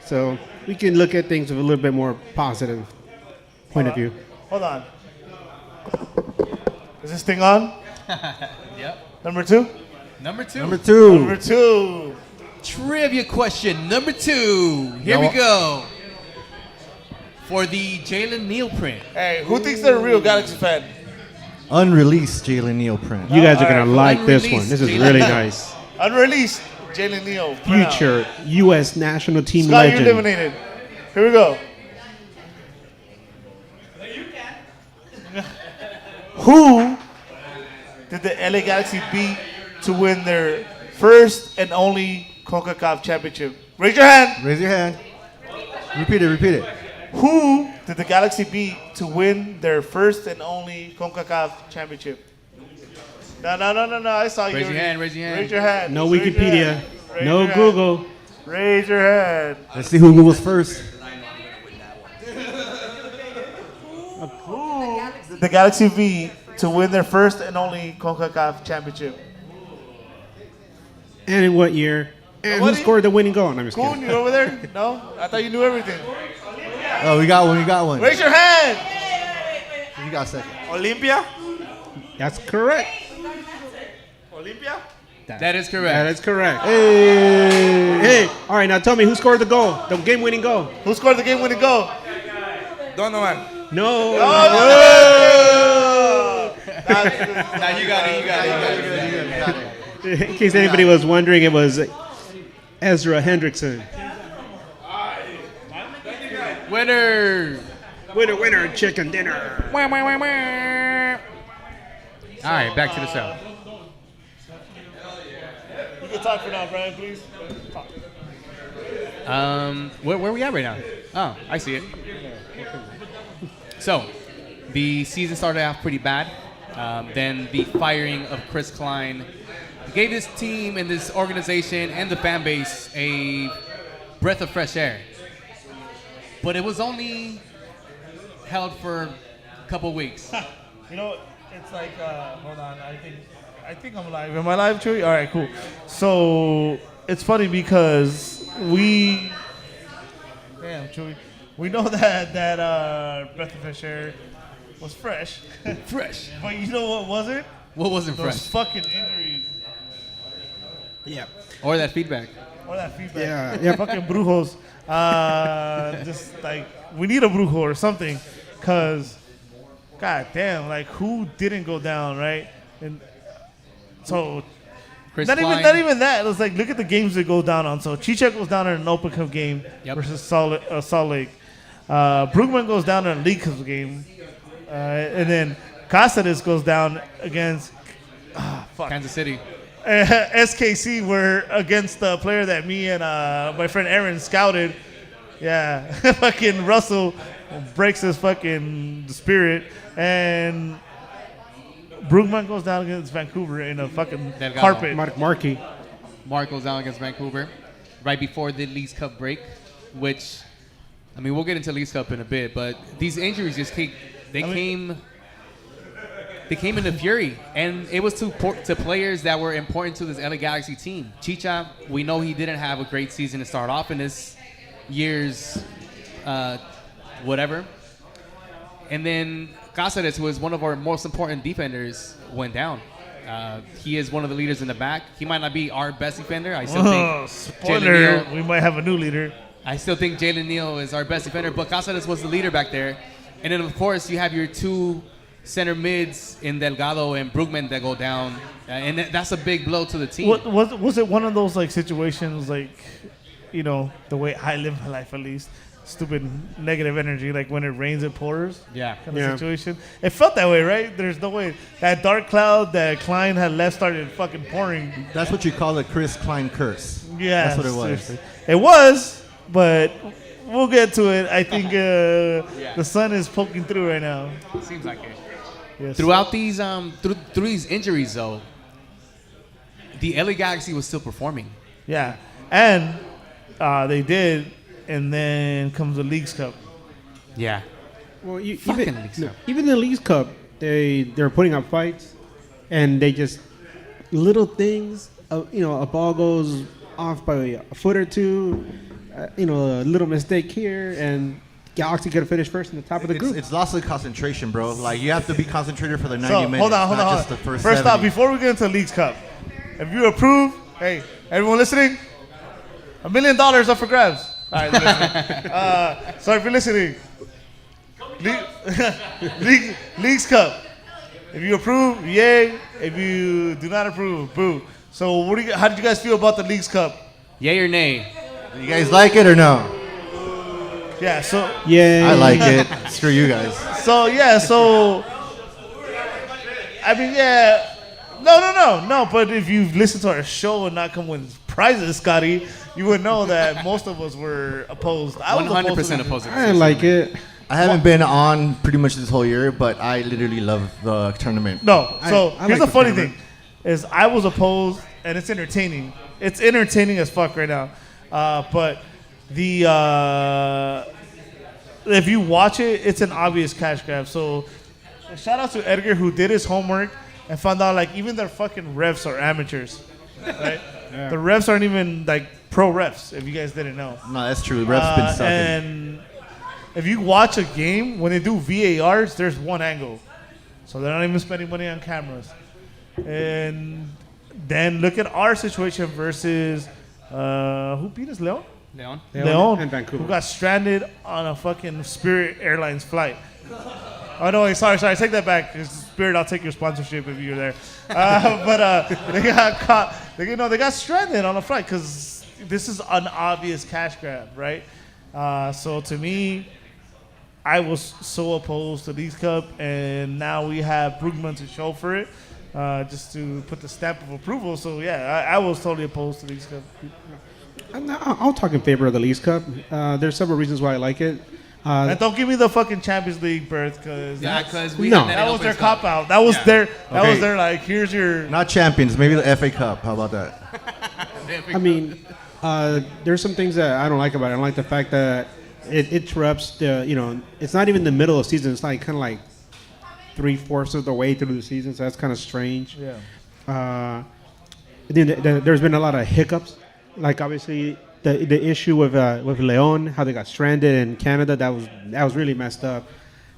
Speaker 7: so we can look at things with a little bit more positive point of view.
Speaker 1: Hold on. Is this thing on?
Speaker 3: Yep.
Speaker 1: Number 2?
Speaker 3: Number two.
Speaker 1: Number 2.
Speaker 3: Trivia question number 2. Here we go. For the Jalen Neal print.
Speaker 1: Hey, who thinks they're a real Galaxy fan?
Speaker 4: Unreleased Jalen Neal print.
Speaker 7: You guys are going to like this
Speaker 3: Unreleased
Speaker 7: one. This is
Speaker 3: Jalen
Speaker 7: really
Speaker 3: Neal.
Speaker 7: nice.
Speaker 1: Unreleased Jalen Neal.
Speaker 7: Future U.S. national team
Speaker 1: Scott,
Speaker 7: legend.
Speaker 1: you're eliminated. Here we go. Who did the LA Galaxy beat to win their first and only CONCACAF championship? Raise your hand.
Speaker 4: Raise your hand. Repeat it.
Speaker 1: Who did the Galaxy beat to win their first and only CONCACAF championship? No. I saw you.
Speaker 3: Raise your hand.
Speaker 1: Raise your hand.
Speaker 7: No
Speaker 1: Raise your
Speaker 7: Wikipedia.
Speaker 1: hand. Raise
Speaker 7: No
Speaker 1: your hand.
Speaker 7: Google.
Speaker 1: Raise your hand.
Speaker 4: Let's see who Google's first.
Speaker 1: Who did the Galaxy beat to win their first and only CONCACAF championship?
Speaker 7: And in what year? And who
Speaker 1: Nobody?
Speaker 7: scored the winning goal? No, I'm just
Speaker 1: Coon,
Speaker 7: kidding.
Speaker 1: you over there? No? I thought you knew everything.
Speaker 4: Oh, we got one.
Speaker 1: Raise your hand.
Speaker 4: You got second.
Speaker 5: Olympia?
Speaker 7: That's correct.
Speaker 5: Olympia?
Speaker 3: That is correct.
Speaker 7: That is correct.
Speaker 4: Hey.
Speaker 7: Hey, all right, now tell me who scored the goal, the game-winning goal?
Speaker 1: Who scored the game-winning goal?
Speaker 5: Donovan.
Speaker 7: No.
Speaker 3: Now you got it.
Speaker 7: In case anybody was wondering, it was Ezra Hendrickson.
Speaker 3: Winner.
Speaker 7: Winner, chicken dinner.
Speaker 3: All right, back to the show.
Speaker 1: You can talk for now, Brian, please. Talk.
Speaker 3: Where are we at right now? Oh, I see it. So, the season started off pretty bad. Then the firing of Chris Klein gave this team and this organization and the fan base a breath of fresh air. But it was only held for a couple weeks.
Speaker 1: You know, it's like, hold on, I think I think I'm live. Am I live, Chewy? All right, cool. So it's funny because damn, Chewy, we know that breath of fresh air was fresh,
Speaker 3: Fresh.
Speaker 1: but you know what wasn't?
Speaker 3: What wasn't
Speaker 1: Those
Speaker 3: fresh?
Speaker 1: fucking injuries
Speaker 7: Yeah.
Speaker 3: Or that feedback.
Speaker 1: or that feedback.
Speaker 7: Yeah.
Speaker 1: Fucking brujos. Just like we need a brujo or something, cause god damn, like who didn't go down, right? And so
Speaker 3: Chris
Speaker 1: not
Speaker 3: Klein.
Speaker 1: even that. It was like look at the games that go down on. So Chichek goes down in an Open Cup game
Speaker 3: Yep.
Speaker 1: versus Salt Lake. Brugman goes down in a League Cup game, and then Cáceres goes down against
Speaker 3: Kansas City.
Speaker 1: SKC. Were against the player that me and my friend Aaron scouted. Yeah, fucking Russell breaks his fucking spirit, and Brugman goes down against Vancouver in a fucking
Speaker 3: Delgado.
Speaker 1: carpet.
Speaker 7: Markey.
Speaker 3: Mark goes down against Vancouver right before the Leagues Cup break, which, I mean, we'll get into Leagues Cup in a bit, but these injuries just came in a fury, and it was to players that were important to this LA Galaxy team. Chicha, we know he didn't have a great season to start off in this year's whatever. And then Cáceres, who is one of our most important defenders, went down. He is one of the leaders in the back. He might not be our best defender. I still think
Speaker 1: Spoiler,
Speaker 3: Jalen Neal,
Speaker 1: we might have a new leader.
Speaker 3: I still think Jalen Neal is our best defender, but Cáceres was the leader back there. And then, of course, you have your two center mids in Delgado and Brugman that go down. And that's a big blow to the team.
Speaker 1: Was it one of those like situations like, you know, the way I live my life at least, stupid negative energy, like when it rains it pours?
Speaker 3: Yeah.
Speaker 1: Kind of situation. It felt that way, right? There's no way that dark cloud that Klein had left started fucking pouring.
Speaker 4: That's what you call a Chris Klein curse.
Speaker 1: Yeah,
Speaker 4: That's what it was.
Speaker 1: seriously. It was, but we'll get to it. I think the sun is poking through right now.
Speaker 3: Seems like it.
Speaker 1: Yes.
Speaker 3: Throughout these through these injuries, though, the LA Galaxy was still performing.
Speaker 1: Yeah, and they did, and then comes the Leagues Cup.
Speaker 3: Yeah.
Speaker 7: Well,
Speaker 3: Fucking Leagues Cup.
Speaker 7: even the Leagues Cup, they're putting up fights, and they just little things. A ball goes off by a foot or two. A little mistake here, and Galaxy could have finished first in the top of the group.
Speaker 4: It's loss of concentration, bro. Like, you have to be concentrated for the 90
Speaker 1: So
Speaker 4: minutes.
Speaker 1: hold on.
Speaker 4: not just the first
Speaker 1: First
Speaker 4: 70.
Speaker 1: off, before we get into the Leagues Cup, if you approve, hey, everyone listening, $1 million up for grabs. All right, they're listening. So if you're listening, Leagues Cup. If you approve, yay. If you do not approve, boo. So how did you guys feel about the Leagues Cup?
Speaker 3: Yay or nay?
Speaker 4: You guys like it or no?
Speaker 1: Yeah. So
Speaker 7: Yeah,
Speaker 4: I like it. Screw you guys.
Speaker 1: So I mean, yeah, no. But if you've listened to our show and not come with prizes, Scotty, you would know that most of us were opposed. I was
Speaker 3: 100% opposed.
Speaker 7: I didn't like it.
Speaker 4: I haven't been on pretty much this whole year, but I literally love the tournament.
Speaker 1: No. So
Speaker 7: I
Speaker 1: here's
Speaker 7: like
Speaker 1: the funny
Speaker 7: the
Speaker 1: thing: is I was opposed, and it's entertaining. It's entertaining as fuck right now. But if you watch it, it's an obvious cash grab. So shout out to Edgar who did his homework and found out like even their fucking refs are amateurs, right? The refs aren't even like pro refs. If you guys didn't know.
Speaker 4: No, that's true. Ref's been sucking.
Speaker 1: And if you watch a game, when they do VARs, there's one angle. So they're not even spending money on cameras. And then look at our situation versus, who beat us, Leon? Leon,
Speaker 7: and Vancouver.
Speaker 1: who got stranded on a fucking Spirit Airlines flight. Oh, no, wait, sorry, take that back. Spirit, I'll take your sponsorship if you're there. But they got caught. They got stranded on a flight because this is an obvious cash grab, right? So to me, I was so opposed to Leagues Cup, and now we have Brugman to show for it, just to put the stamp of approval. So yeah, I was totally opposed to Leagues Cup.
Speaker 7: I'll talk in favor of the Leagues Cup. There's several reasons why I like it.
Speaker 1: And don't give me the fucking Champions League berth, because
Speaker 3: because we
Speaker 7: No.
Speaker 3: had
Speaker 1: that was their
Speaker 3: Opens Cup.
Speaker 1: cop out. That was their
Speaker 4: Okay.
Speaker 1: like, here's your.
Speaker 4: Not champions, maybe the FA Cup. How about that?
Speaker 7: I mean, there's some things that I don't like about it. I don't like the fact that it interrupts it's not even the middle of the season. It's like kind of like 3/4 of the way through the season, so that's kind of strange.
Speaker 1: Yeah.
Speaker 7: There's been a lot of hiccups. Like obviously the issue with Leon, how they got stranded in Canada, that was really messed up.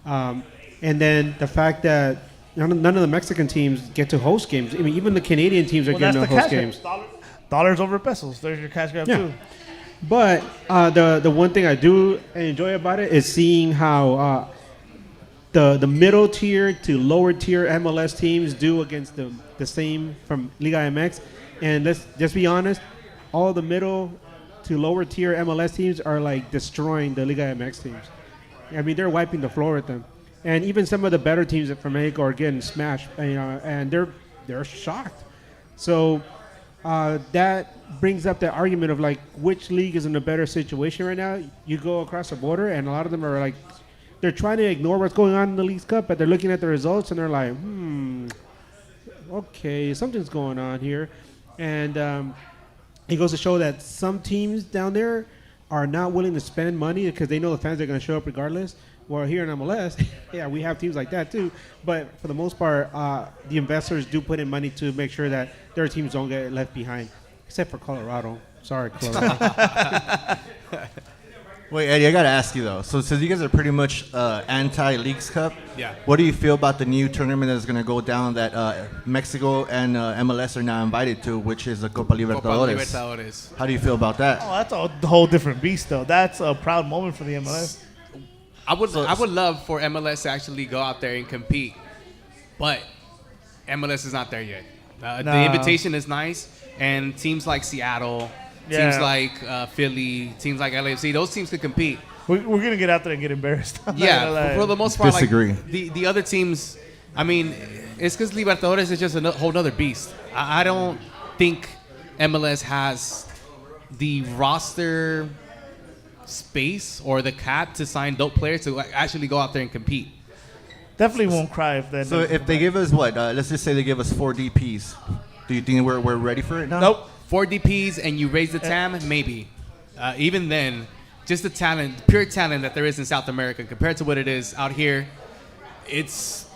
Speaker 7: And then the fact that none of the Mexican teams get to host games. I mean, even the Canadian teams are getting to host games.
Speaker 1: Dollars over pesos. There's your cash grab too.
Speaker 7: But the one thing I do enjoy about it is seeing how the middle tier to lower tier MLS teams do against the same from Liga MX. And let's just be honest, all the middle to lower tier MLS teams are like destroying the Liga MX teams. I mean, they're wiping the floor with them. And even some of the better teams from Mexico are getting smashed, and they're shocked. So that brings up the argument of like which league is in a better situation right now. You go across the border, and a lot of them are like they're trying to ignore what's going on in the Leagues Cup, but they're looking at the results and they're like, okay, something's going on here. And it goes to show that some teams down there are not willing to spend money because they know the fans are going to show up regardless. Well, here in MLS, yeah, we have teams like that too. But for the most part, the investors do put in money to make sure that their teams don't get left behind, except for Colorado. Sorry, Colorado.
Speaker 4: Wait, Eddie, I got to ask you, though. So since you guys are pretty much anti-Leagues Cup,
Speaker 3: Yeah.
Speaker 4: what do you feel about the new tournament that's going to go down that Mexico and MLS are now invited to, which is the Copa Libertadores?
Speaker 3: Copa Libertadores.
Speaker 4: How do you feel about that?
Speaker 1: Oh, that's a whole different beast, though. That's a proud moment for the MLS.
Speaker 3: I would love for MLS to actually go out there and compete, but MLS is not there yet. The invitation is nice, and teams like Seattle, teams like Philly, teams like LAFC, those teams could compete.
Speaker 1: We're going to get out there and get embarrassed.
Speaker 3: Yeah, for the most part,
Speaker 4: Disagree.
Speaker 3: like the other teams, I mean, it's because Libertadores is just a whole other beast. I don't think MLS has the roster space or the cap to sign dope players to actually go out there and compete.
Speaker 1: Definitely won't cry if that.
Speaker 4: So if they give us what? Let's just say they give us 4 DPs. Do you think we're ready for it now?
Speaker 1: Nope.
Speaker 3: 4 DPs and you raise the TAM, maybe. Even then, just the talent, pure talent that there is in South America compared to what it is out here, it's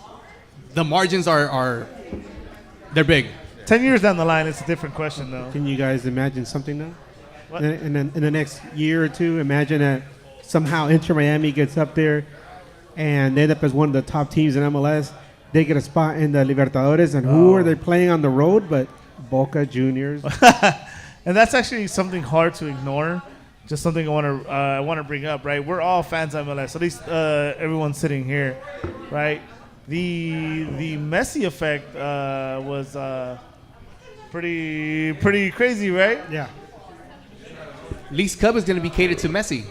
Speaker 3: the margins are they're big.
Speaker 1: 10 years down the line, it's a different question, though.
Speaker 7: Can you guys imagine something now?
Speaker 1: What?
Speaker 7: And then in the next year or two, imagine that somehow Inter Miami gets up there and they end up as one of the top teams in MLS. They get a spot in the Libertadores, and who are they playing on the road but Boca Juniors?
Speaker 1: And that's actually something hard to ignore. Just something I want to bring up, right? We're all fans of MLS. At least everyone sitting here, right? The Messi effect was pretty crazy, right?
Speaker 7: Yeah.
Speaker 3: Leagues Cup is going to be catered to Messi.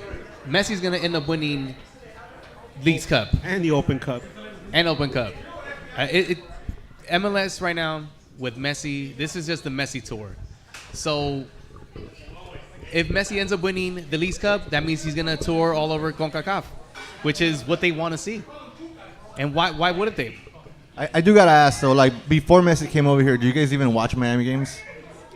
Speaker 3: Messi's going to end up winning Leagues Cup
Speaker 7: And the Open Cup.
Speaker 3: and Open Cup. MLS right now with Messi, this is just the Messi tour. So if Messi ends up winning the Leagues Cup, that means he's going to tour all over CONCACAF, which is what they want to see. And why wouldn't they?
Speaker 4: I do got to ask, though, like before Messi came over here, do you guys even watch Miami games?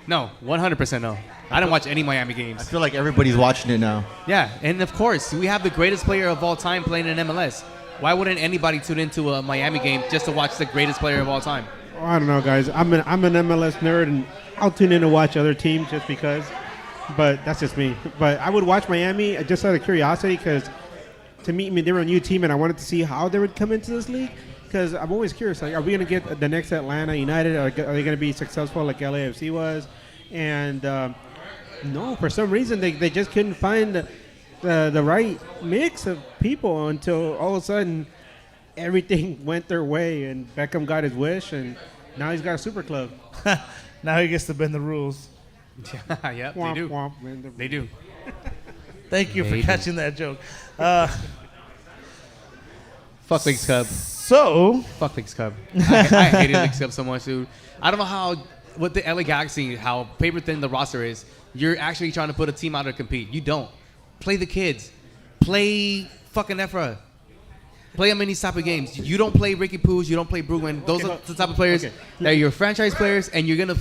Speaker 3: No, 100% no. I don't watch any Miami
Speaker 4: I
Speaker 3: games.
Speaker 4: feel like everybody's watching it now.
Speaker 3: Yeah, and of course, we have the greatest player of all time playing in MLS. Why wouldn't anybody tune into a Miami game just to watch the greatest player of all time?
Speaker 7: Oh, I don't know, guys. I'm an MLS nerd, and I'll tune in to watch other teams just because. But that's just me. But I would watch Miami just out of curiosity because to me, I mean, they were a new team, and I wanted to see how they would come into this league. Because I'm always curious, like, are we going to get the next Atlanta United? Are they going to be successful like LAFC was? And no, for some reason, they just couldn't find the right mix of people until all of a sudden everything went their way and Beckham got his wish, and now he's got a super club.
Speaker 1: Now he gets to bend the rules.
Speaker 3: Yeah, they
Speaker 7: Womp,
Speaker 3: do.
Speaker 7: womp.
Speaker 3: They do.
Speaker 1: Thank you for catching that joke.
Speaker 3: Fuck Leagues Cup.
Speaker 1: So,
Speaker 3: Fuck Leagues Cup. I hated Leagues Cup so much, dude. I don't know what the LA Galaxy, how paper thin the roster is. You're actually trying to put a team out to compete. You don't. Play the kids. Play fucking Efra. Play them in these type of games. You don't play Ricky Poos. You don't play Bruin. Those are the type of players that are your franchise players, and you're gonna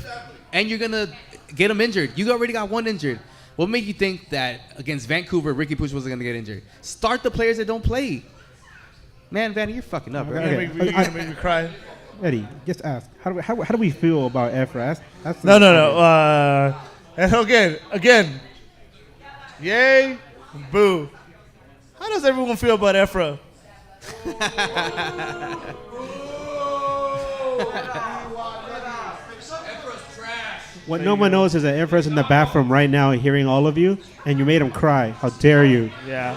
Speaker 3: get them injured. You already got one injured. What made you think that against Vancouver, Ricky Poos wasn't gonna get injured? Start the players that don't play. Man, Vanny, you're fucking up, bro.
Speaker 1: you're gonna make me cry.
Speaker 7: Eddie, just ask. How do we feel about Efra? That's
Speaker 1: No. And again, yay, boo. How does everyone feel about Efra?
Speaker 7: What no one knows is that Efra's in the bathroom right now hearing all of you, and you made him cry. How dare you?
Speaker 1: Yeah.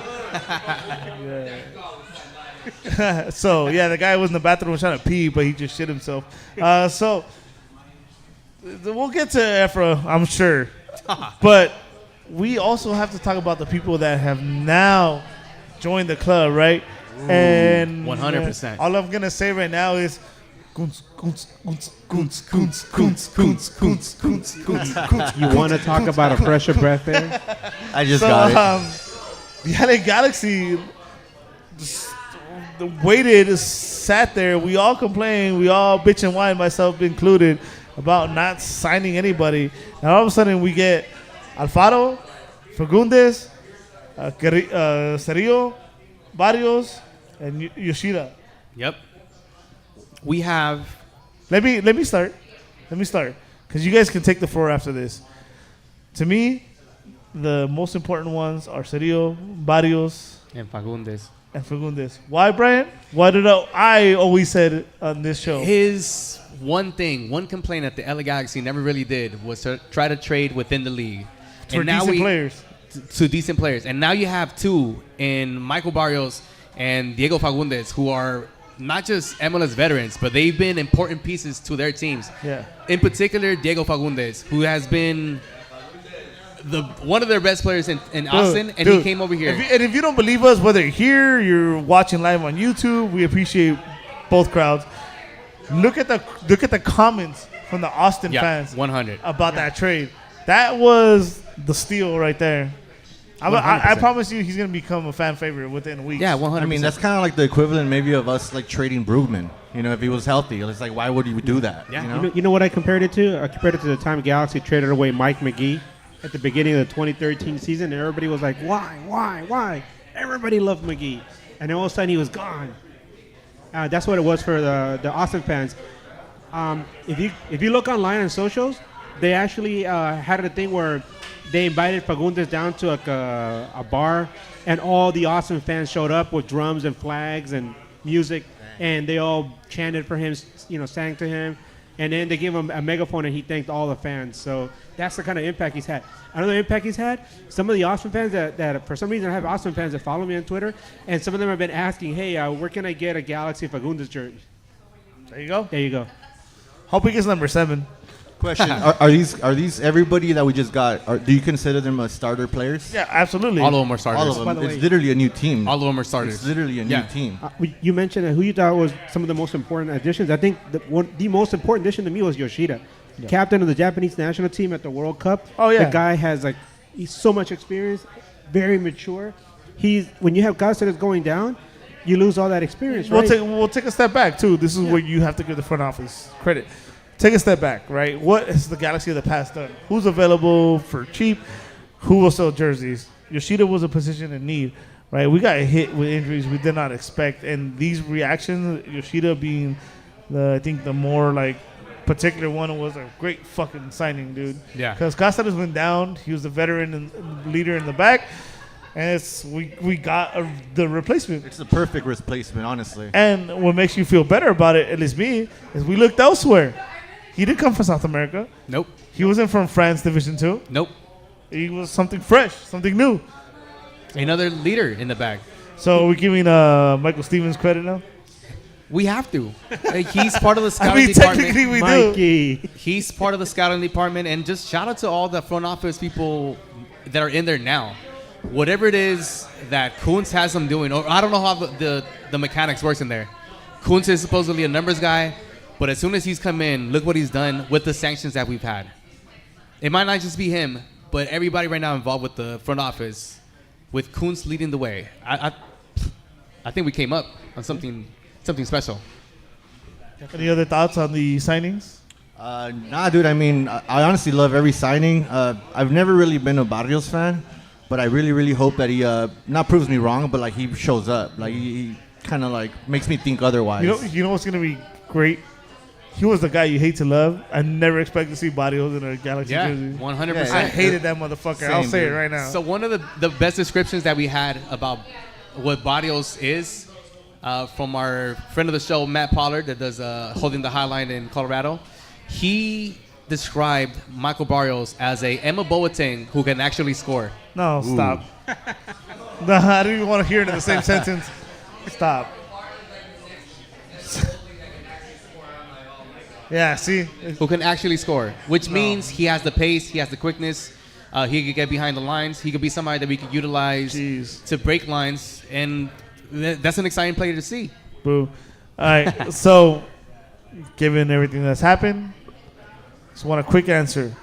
Speaker 1: So, the guy was in the bathroom trying to pee, but he just shit himself. So, we'll get to Efra, I'm sure. But we also have to talk about the people that have now joined the club, right? And
Speaker 3: 100%.
Speaker 1: All I'm going to say right now is
Speaker 7: You want to talk about a fresher breath there?
Speaker 4: I just got it.
Speaker 1: The LA Galaxy waited, sat there. We all complained. We all bitch and whine, myself included, about not signing anybody. And all of a sudden, we get Alfaro, Fagundes, Cerillo, Barrios, and Yoshida.
Speaker 3: Yep. We have.
Speaker 1: Let me start. Because you guys can take the floor after this. To me, the most important ones are Cerillo, Barrios,
Speaker 3: And Fagundes.
Speaker 1: and Fagundes. Why, Brian? Why did I always said on this show?
Speaker 3: His one complaint that the LA Galaxy never really did was to try to trade within the league.
Speaker 1: For decent players.
Speaker 3: To decent players. And now you have two in Michael Barrios and Diego Fagundes, who are not just MLS veterans, but they've been important pieces to their teams.
Speaker 1: Yeah.
Speaker 3: In particular, Diego Fagundes, who has been one of their best players in Austin, and he came over here.
Speaker 1: If you don't believe us, whether you're watching live on YouTube, we appreciate both crowds. Look at the comments from the Austin fans
Speaker 3: 100
Speaker 1: about that trade. That was the steal right there. I promise you, he's gonna become a fan favorite within a week.
Speaker 3: Yeah, 100%.
Speaker 4: I mean, that's kind of like the equivalent maybe of us like trading Brugman. You know, if he was healthy, it's like, why would you do that?
Speaker 3: Yeah.
Speaker 4: You know?
Speaker 7: You know what I compared it to? I compared it to the time Galaxy traded away Mike McGee at the beginning of the 2013 season, and everybody was like, why? Everybody loved McGee. And then all of a sudden, he was gone. That's what it was for the Austin fans. If you look online on socials, they actually had a thing where they invited Fagundes down to a bar, and all the Austin fans showed up with drums and flags and music, and they all chanted for him, sang to him, and then they gave him a megaphone, and he thanked all the fans. So that's the kind of impact he's had. Another impact he's had, some of the Austin fans that for some reason I have Austin fans that follow me on Twitter, and some of them have been asking, hey, where can I get a Galaxy Fagundes jersey?
Speaker 1: There you go.
Speaker 7: There you go.
Speaker 1: Hope he gets number 7.
Speaker 4: Question: Are these everybody that we just got? Do you consider them as starter players?
Speaker 1: Yeah, absolutely.
Speaker 3: all of them are starters.
Speaker 4: All of them.
Speaker 7: By the
Speaker 4: It's
Speaker 7: way-
Speaker 4: literally a new team.
Speaker 3: All of them are starters.
Speaker 4: It's literally a new team.
Speaker 7: You mentioned who you thought was some of the most important additions. I think the most important addition to me was Yoshida, captain of the Japanese national team at the World Cup.
Speaker 1: Oh, yeah.
Speaker 7: The guy has he's so much experience, very mature. When you have guys that is going down, you lose all that experience, right?
Speaker 1: We'll take a step back too. This is where you have to give the front office credit. Take a step back, right? What has the Galaxy of the past done? Who's available for cheap? Who will sell jerseys? Yoshida was a position in need, right? We got hit with injuries we did not expect, and these reactions, Yoshida being I think the more particular one, was a great fucking signing, dude.
Speaker 3: Yeah.
Speaker 1: Because Cáceres went down. He was the veteran and leader in the back, and we got the replacement.
Speaker 4: It's the perfect replacement, honestly.
Speaker 1: And what makes you feel better about it, at least me, is we looked elsewhere. He didn't come from South America.
Speaker 3: Nope.
Speaker 1: He wasn't from France Division 2.
Speaker 3: Nope.
Speaker 1: He was something fresh, something new.
Speaker 3: Another leader in the back.
Speaker 1: So we're giving Michael Stevens credit now?
Speaker 3: We have to. He's part of the
Speaker 1: I
Speaker 3: scouting
Speaker 1: mean,
Speaker 3: department.
Speaker 1: technically we do.
Speaker 7: Mikey.
Speaker 3: He's part of the scouting department, and just shout out to all the front office people that are in there now. Whatever it is that Kuntz has them doing, or I don't know how the mechanics works in there. Kuntz is supposedly a numbers guy, but as soon as he's come in, look what he's done with the sanctions that we've had. It might not just be him, but everybody right now involved with the front office, with Kuntz leading the way. I think we came up on something special.
Speaker 1: Any other thoughts on the signings?
Speaker 4: Nah, dude. I mean, I honestly love every signing. I've never really been a Barrios fan, but I really, really hope that he not proves me wrong, but he shows up. He kind of makes me think otherwise.
Speaker 1: You know what's gonna be great he was the guy you hate to love. I never expected to see Barrios in a Galaxy
Speaker 3: Yeah,
Speaker 1: jersey.
Speaker 3: 100%.
Speaker 1: I hated that motherfucker. I'll
Speaker 4: Same,
Speaker 1: say it
Speaker 4: dude.
Speaker 1: right now.
Speaker 3: So one of the best descriptions that we had about what Barrios is from our friend of the show, Matt Pollard, that does Holding the Highline in Colorado. He described Michael Barrios as a Emma Boateng who can actually score.
Speaker 1: No, stop. No, I don't even want to hear it in the same sentence. Stop. Yeah, see?
Speaker 3: Who can actually score, which means he has the pace, he has the quickness, he could get behind the lines, he could be somebody that we could utilize
Speaker 1: Jeez.
Speaker 3: to break lines, and that's an exciting player to see.
Speaker 1: Boo. All right, so given everything that's happened, just want a quick answer.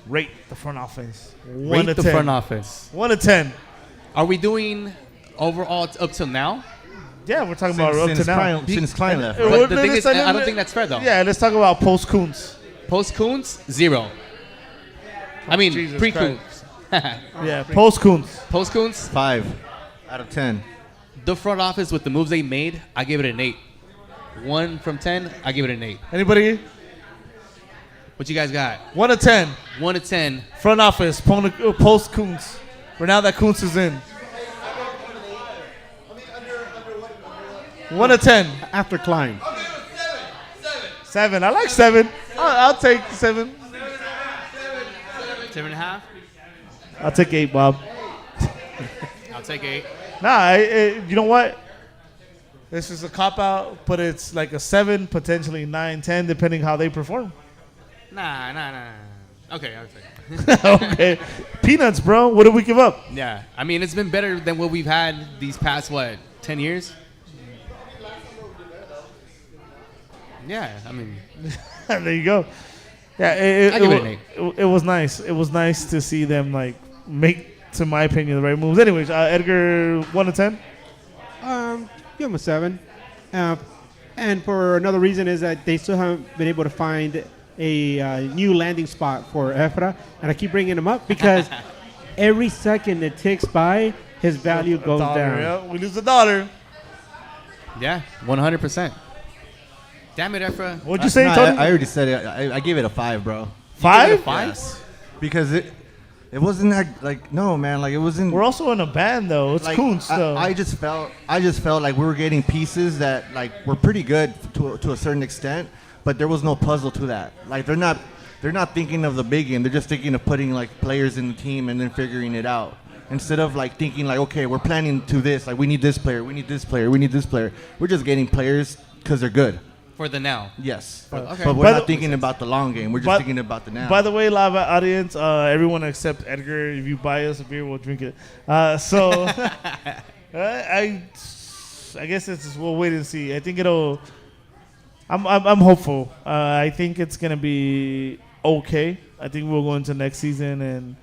Speaker 1: Rate the front office. 1 to
Speaker 3: Rate the
Speaker 1: 10.
Speaker 3: front office.
Speaker 1: 1 to 10.
Speaker 3: Are we doing overall up till now?
Speaker 1: Yeah, we're talking about up to
Speaker 4: Since
Speaker 1: now.
Speaker 4: Klein left.
Speaker 1: Uh,
Speaker 4: right?
Speaker 1: well,
Speaker 3: But the thing
Speaker 1: let's-
Speaker 3: is, I don't think that's fair, though.
Speaker 1: Yeah, let's talk about post Coons.
Speaker 3: Post Coons, 0. I mean,
Speaker 1: Jesus
Speaker 3: pre Coons.
Speaker 1: Yeah, post Coons.
Speaker 3: Post Coons,
Speaker 4: 5 out of 10.
Speaker 3: the front office with the moves they made, I give it an 8. 1 from 10, I give it an 8.
Speaker 1: Anybody?
Speaker 3: What you guys got?
Speaker 1: 1 to 10.
Speaker 3: 1 to 10.
Speaker 1: Front office, post Coons. For now that Coons is in. 1 to 10.
Speaker 7: After Klein.
Speaker 1: 7. I like 7. I'll take 7.
Speaker 3: 7.5.
Speaker 1: I'll take 8, Bob.
Speaker 3: I'll take 8.
Speaker 1: Nah, you know what? This is a cop out, but it's like a 7, potentially 9, 10, depending how they perform.
Speaker 3: Nah. Okay, I'll take it.
Speaker 1: Okay. Peanuts, bro. What did we give up?
Speaker 3: Yeah, I mean, it's been better than what we've had these past, 10 years? Yeah, I mean,
Speaker 1: There you go. Yeah,
Speaker 3: I give it an
Speaker 1: it was nice. It was nice to see them like make, to my opinion, the right moves. Anyways, Edgar, 1 to 10.
Speaker 7: Give him a 7. And for another reason is that they still haven't been able to find a new landing spot for Efra. And I keep bringing him up because every second that ticks by, his value goes
Speaker 1: $1,
Speaker 7: down.
Speaker 1: yeah. We lose $1.
Speaker 3: yeah, 100%. Damn it, Efra.
Speaker 1: What'd you say,
Speaker 4: No,
Speaker 1: Tony?
Speaker 4: I already said it. I gave it a 5, bro.
Speaker 1: 5?
Speaker 3: 5?
Speaker 4: Yes. Because it wasn't that, like, no, man, like it wasn't.
Speaker 1: We're also in a band though. It's
Speaker 4: like,
Speaker 1: Coons though.
Speaker 4: I just felt like we were getting pieces that like were pretty good to a certain extent, but there was no puzzle to that. Like they're not thinking of the big game. They're just thinking of putting like players in the team and then figuring it out. Instead of like thinking like, okay, we're planning to this. Like we need this player, we need this player, we need this player. We're just getting players because they're good.
Speaker 3: For the now.
Speaker 4: Yes,
Speaker 3: Okay.
Speaker 4: but we're
Speaker 1: By
Speaker 4: not
Speaker 1: the-
Speaker 4: thinking about the long game. We're just
Speaker 1: By-
Speaker 4: thinking about the now.
Speaker 1: By the way, live audience, everyone except Edgar, if you buy us a beer, we'll drink it. So I guess we'll wait and see. I think I'm hopeful. I think it's gonna be okay. I think we'll go into next season and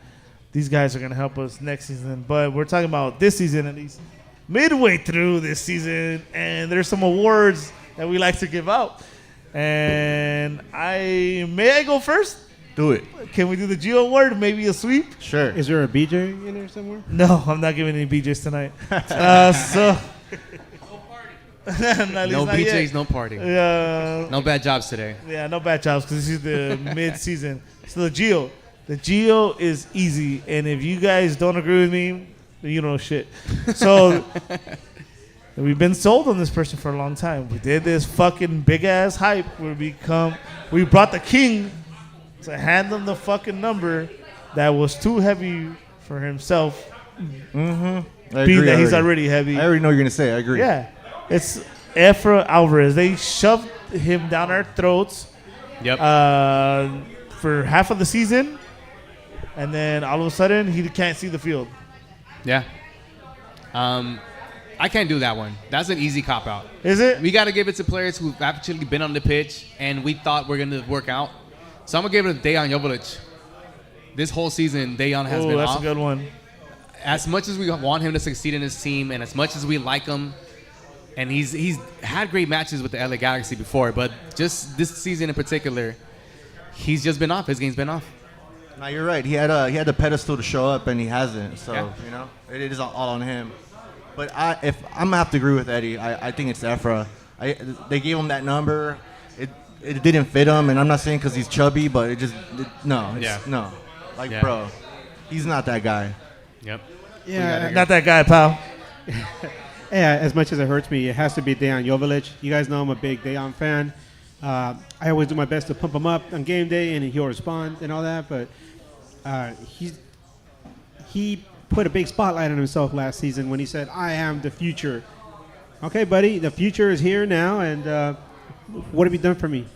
Speaker 1: these guys are gonna help us next season. But we're talking about this season, at least midway through this season, and there's some awards that we like to give out. And may I go first?
Speaker 4: Do it.
Speaker 1: Can we do the Geo Award? Maybe a sweep?
Speaker 4: Sure.
Speaker 7: Is there a BJ in there somewhere?
Speaker 1: No, I'm not giving any BJs tonight. So
Speaker 3: No BJs, no party.
Speaker 1: Yeah,
Speaker 3: No bad jobs today.
Speaker 1: yeah, no bad jobs because this is the mid-season. So the Geo is easy, and if you guys don't agree with me, you don't know shit. So we've been sold on this person for a long time. We did this fucking big ass hype. We brought the king to hand him the fucking number that was too heavy for himself,
Speaker 4: I
Speaker 1: being
Speaker 4: agree
Speaker 1: that he's already heavy.
Speaker 4: I already know what you're gonna say. I agree.
Speaker 1: Yeah, it's Efra Alvarez. They shoved him down our throats
Speaker 3: Yep.
Speaker 1: for half of the season, and then all of a sudden he can't see the field.
Speaker 3: Yeah. I can't do that one. That's an easy cop out.
Speaker 1: Is it?
Speaker 3: We got to give it to players who've actually been on the pitch and we thought we're going to work out. So I'm going to give it to Dejan Jovalic. This whole season, Dejan has
Speaker 1: Oh,
Speaker 3: been
Speaker 1: that's
Speaker 3: off.
Speaker 1: a good one.
Speaker 3: As much as we want him to succeed in his team and as much as we like him, and he's had great matches with the LA Galaxy before, but just this season in particular, he's just been off. His game's been off.
Speaker 4: No, you're right. He had the pedestal to show up, and he hasn't. So
Speaker 3: Yeah.
Speaker 4: it is all on him. But if I'm gonna have to agree with Eddie, I think it's Efra. They gave him that number. it didn't fit him. And I'm not saying because he's chubby, but no. Like,
Speaker 3: Yeah.
Speaker 4: bro, he's not that guy.
Speaker 3: Yep.
Speaker 7: Yeah,
Speaker 1: Not that guy, pal.
Speaker 7: yeah. As much as it hurts me, it has to be Dejan Joveljic. You guys know I'm a big Dejan fan. I always do my best to pump him up on game day, and he'll respond and all that. But he put a big spotlight on himself last season when he said, "I am the future." Okay, buddy, the future is here now, and what have you done for me?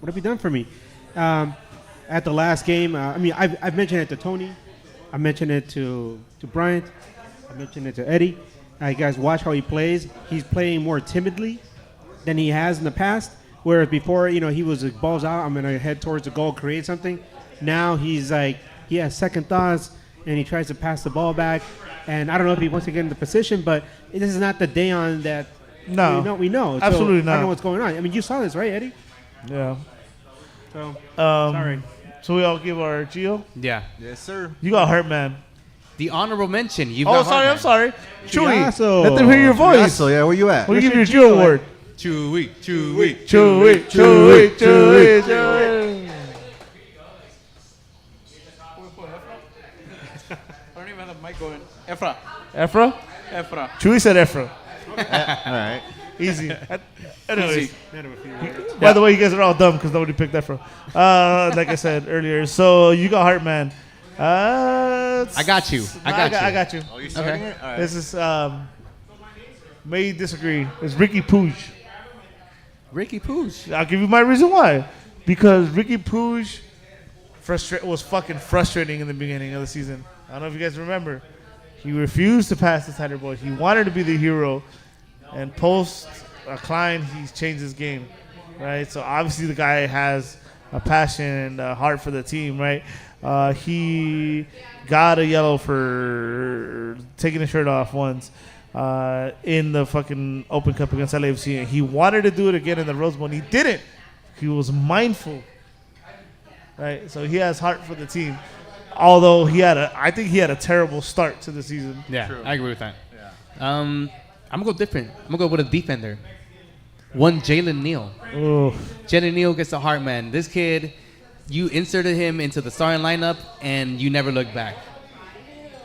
Speaker 7: What have you done for me? At the last game, I've mentioned it to Tony. I mentioned it to Bryant. I mentioned it to Eddie. You guys watch how he plays. He's playing more timidly than he has in the past. Whereas before, he was like, balls out, I'm going to head towards the goal, create something. Now he's like, he has second thoughts, and he tries to pass the ball back. And I don't know if he wants to get into position, but this is not the Dejan that we know.
Speaker 1: Absolutely
Speaker 7: so
Speaker 1: not.
Speaker 7: I don't know what's going on. I mean, you saw this, right, Eddie?
Speaker 1: Yeah.
Speaker 7: So, sorry.
Speaker 1: So we all give our Gio.
Speaker 3: Yeah.
Speaker 4: Yes, sir.
Speaker 1: You got hurt, man.
Speaker 3: The honorable mention. You've
Speaker 1: Oh,
Speaker 3: got
Speaker 1: sorry.
Speaker 3: Hartman.
Speaker 1: I'm sorry. Chewy.
Speaker 7: Chiasso.
Speaker 1: Let them hear your voice.
Speaker 4: So yeah, where you at?
Speaker 1: We'll give you a
Speaker 7: Where's
Speaker 1: Gio
Speaker 7: your Gio
Speaker 1: award.
Speaker 3: Chewy.
Speaker 1: Chewy.
Speaker 5: I don't even have the mic going. Efra.
Speaker 1: Efra?
Speaker 5: Efra.
Speaker 1: Chewy said Efra.
Speaker 4: All right.
Speaker 1: Easy. Anyways.
Speaker 5: Easy.
Speaker 1: By the way, you guys are all dumb because nobody picked Efra. Like I said earlier. So you got heart, man.
Speaker 3: I got you.
Speaker 1: I got you.
Speaker 4: Oh, you starting it? All right.
Speaker 1: This is may disagree. It's Ricky Puig.
Speaker 3: Ricky Pooch.
Speaker 1: I'll give you my reason why. Because Ricky Puig was fucking frustrating in the beginning of the season. I don't know if you guys remember. He refused to pass to Tyler Boyd. He wanted to be the hero. And post Klein, he's changed his game. Right? So obviously the guy has a passion and a heart for the team, right? He got a yellow for taking his shirt off once in the fucking Open Cup against LAFC. And he wanted to do it again in the Rose Bowl. He didn't. He was mindful. Right? So he has heart for the team. Although I think he had a terrible start to the season.
Speaker 3: Yeah, I agree with that. Yeah. I'm going to go different. I'm going to go with a defender. One Jalen Neal.
Speaker 1: Oh.
Speaker 3: Jalen Neal gets the heart, man. This kid, you inserted him into the starting lineup, and you never looked back.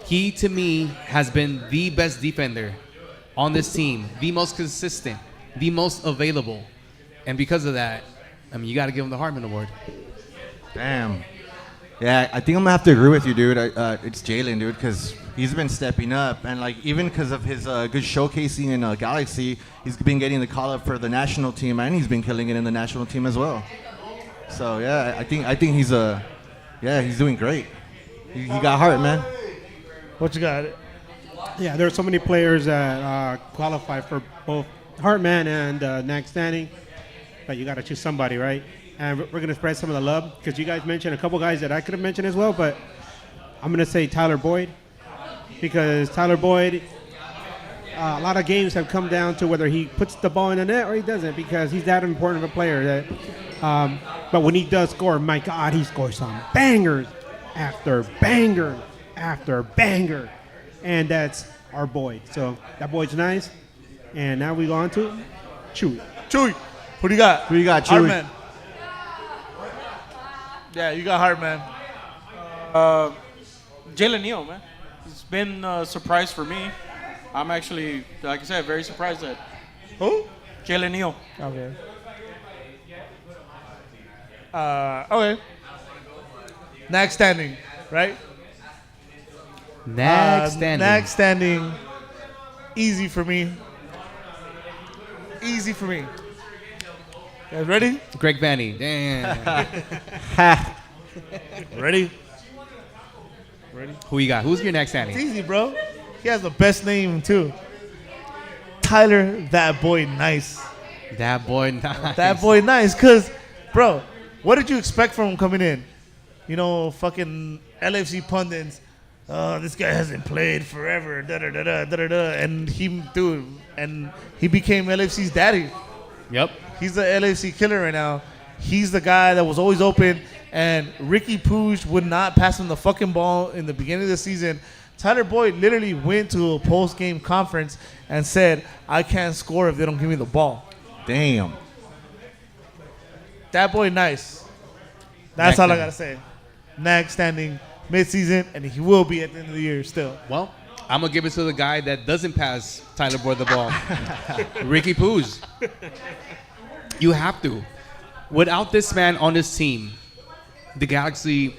Speaker 3: He, to me, has been the best defender on this team, the most consistent, the most available. And because of that, I mean, you got to give him the Hartman Award.
Speaker 4: Damn. Yeah, I think I'm gonna have to agree with you, dude. It's Jalen, dude, because he's been stepping up, and like even because of his good showcasing in Galaxy, he's been getting the call up for the national team, and he's been killing it in the national team as well. So yeah, I think he's he's doing great. He got heart, man.
Speaker 1: What you got?
Speaker 7: Yeah, there are so many players that qualify for both Hartman and next standing, but you got to choose somebody, right? And we're going to spread some of the love because you guys mentioned a couple guys that I could have mentioned as well, but I'm going to say Tyler Boyd because Tyler Boyd, a lot of games have come down to whether he puts the ball in the net or he doesn't because he's that important of a player. That, but when he does score, my God, he scores some bangers after banger after banger. And that's our Boyd. So that Boyd's nice. And now we go on to Chewy.
Speaker 1: Chewy. Who do you got?
Speaker 4: Who you got, Chewy?
Speaker 1: Hartman. Yeah, you got Hartman.
Speaker 5: Jalen Neal, man. It's been a surprise for me. I'm actually, like I said, very surprised at
Speaker 1: Who?
Speaker 5: Jalen Neal.
Speaker 1: Okay. Okay. Next standing, right?
Speaker 3: Next standing.
Speaker 1: Next standing. Easy for me. Easy for me. You guys ready?
Speaker 3: Greg Vanny. Damn.
Speaker 1: Ready?
Speaker 3: Who you got? Who's your next
Speaker 1: It's
Speaker 3: standing?
Speaker 1: easy, bro. He has the best name, too. Tyler, that boy nice.
Speaker 3: That boy nice.
Speaker 1: That boy nice. Because, bro, what did you expect from him coming in? You know, fucking LFC pundits. This guy hasn't played forever. Da-da-da-da-da-da. And he became LFC's daddy.
Speaker 3: Yep.
Speaker 1: He's the LFC killer right now. He's the guy that was always open. And Ricky Puig would not pass him the fucking ball in the beginning of the season. Tyler Boyd literally went to a post-game conference and said, I can't score if they don't give me the ball.
Speaker 4: Damn.
Speaker 1: That boy nice. That's all I got to say. Nag standing mid-season, and he will be at the end of the year still.
Speaker 3: Well, I'm gonna give it to the guy that doesn't pass Tyler Boyd the ball, Ricky Pooz. You have to. Without this man on this team, the Galaxy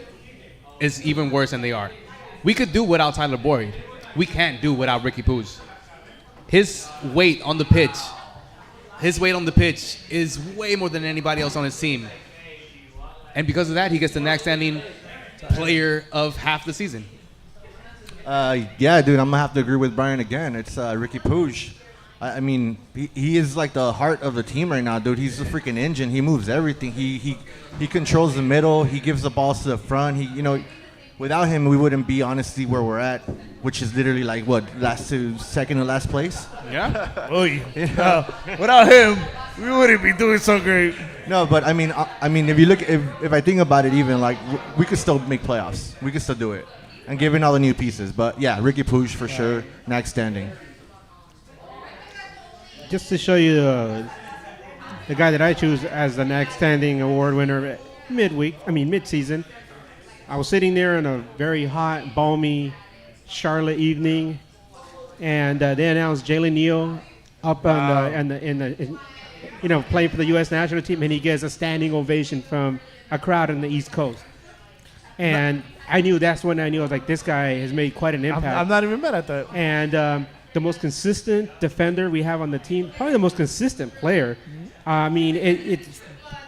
Speaker 3: is even worse than they are. We could do without Tyler Boyd. We can't do without Ricky Pooz. His weight on the pitch is way more than anybody else on his team. And because of that, he gets the next standing player of half the season.
Speaker 4: Yeah, dude, I'm gonna have to agree with Brian again. It's Ricky Pooch. I mean, he is like the heart of the team right now, dude. He's a freaking engine. He moves everything. He controls the middle. He gives the balls to the front. Without him, we wouldn't be honestly where we're at, which is literally like what second to last place.
Speaker 3: Yeah.
Speaker 1: Oh, yeah. Without him, we wouldn't be doing so great.
Speaker 4: No, but I mean, if you look, if I think about it, even like we could still make playoffs. We could still do it, and given all the new pieces. But yeah, Ricky Pooch for sure, next standing.
Speaker 7: Just to show you the guy that I choose as the next standing award winner mid-season. I was sitting there in a very hot, balmy Charlotte evening, and they announced Jalen Neal up playing for the U.S. national team, and he gets a standing ovation from a crowd on the East Coast. And I knew that's when I knew I was like, this guy has made quite an impact.
Speaker 1: I'm not even mad at that.
Speaker 7: And the most consistent defender we have on the team, probably the most consistent player. I mean,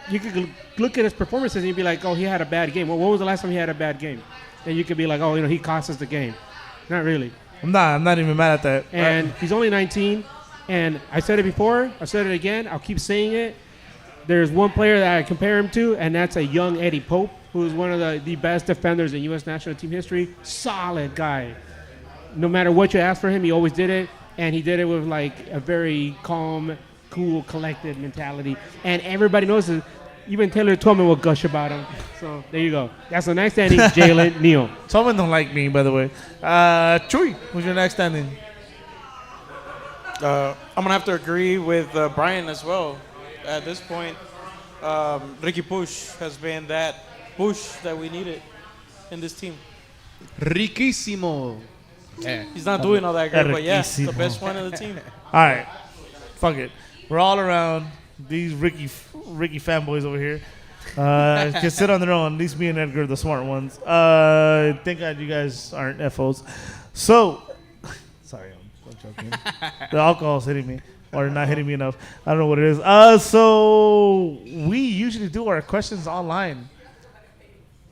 Speaker 7: you could look at his performances and you'd be like, oh, he had a bad game. Well, when was the last time he had a bad game? And you could be like, oh, he cost us the game. Not really.
Speaker 1: I'm not even mad at that.
Speaker 7: And he's only 19. And I said it before. I said it again. I'll keep saying it. There's one player that I compare him to, and that's a young Eddie Pope, who's one of the best defenders in U.S. national team history. Solid guy. No matter what you ask for him, he always did it. And he did it with like a very calm, cool, collected mentality. And everybody knows it. Even Taylor Twellman will gush about him. So there you go. That's the next standing, Jalen Neal.
Speaker 1: Twellman don't like me, by the way. Chuy, who's your next standing?
Speaker 6: I'm gonna have to agree with Brian as well. At this point, Ricky Push has been that push that we needed in this team.
Speaker 3: Riquísimo. Yeah.
Speaker 6: He's not doing all that great, but yeah, the
Speaker 1: Riquísimo.
Speaker 6: best one of the team.
Speaker 1: All right. Fuck it. We're all around these Ricky fanboys over here. Can sit on their own. At least me and Edgar are the smart ones. Thank God you guys aren't FOs. So, sorry, I'm joking. The alcohol's hitting me. Or not hitting me enough. I don't know what it is. So, we usually do our questions online.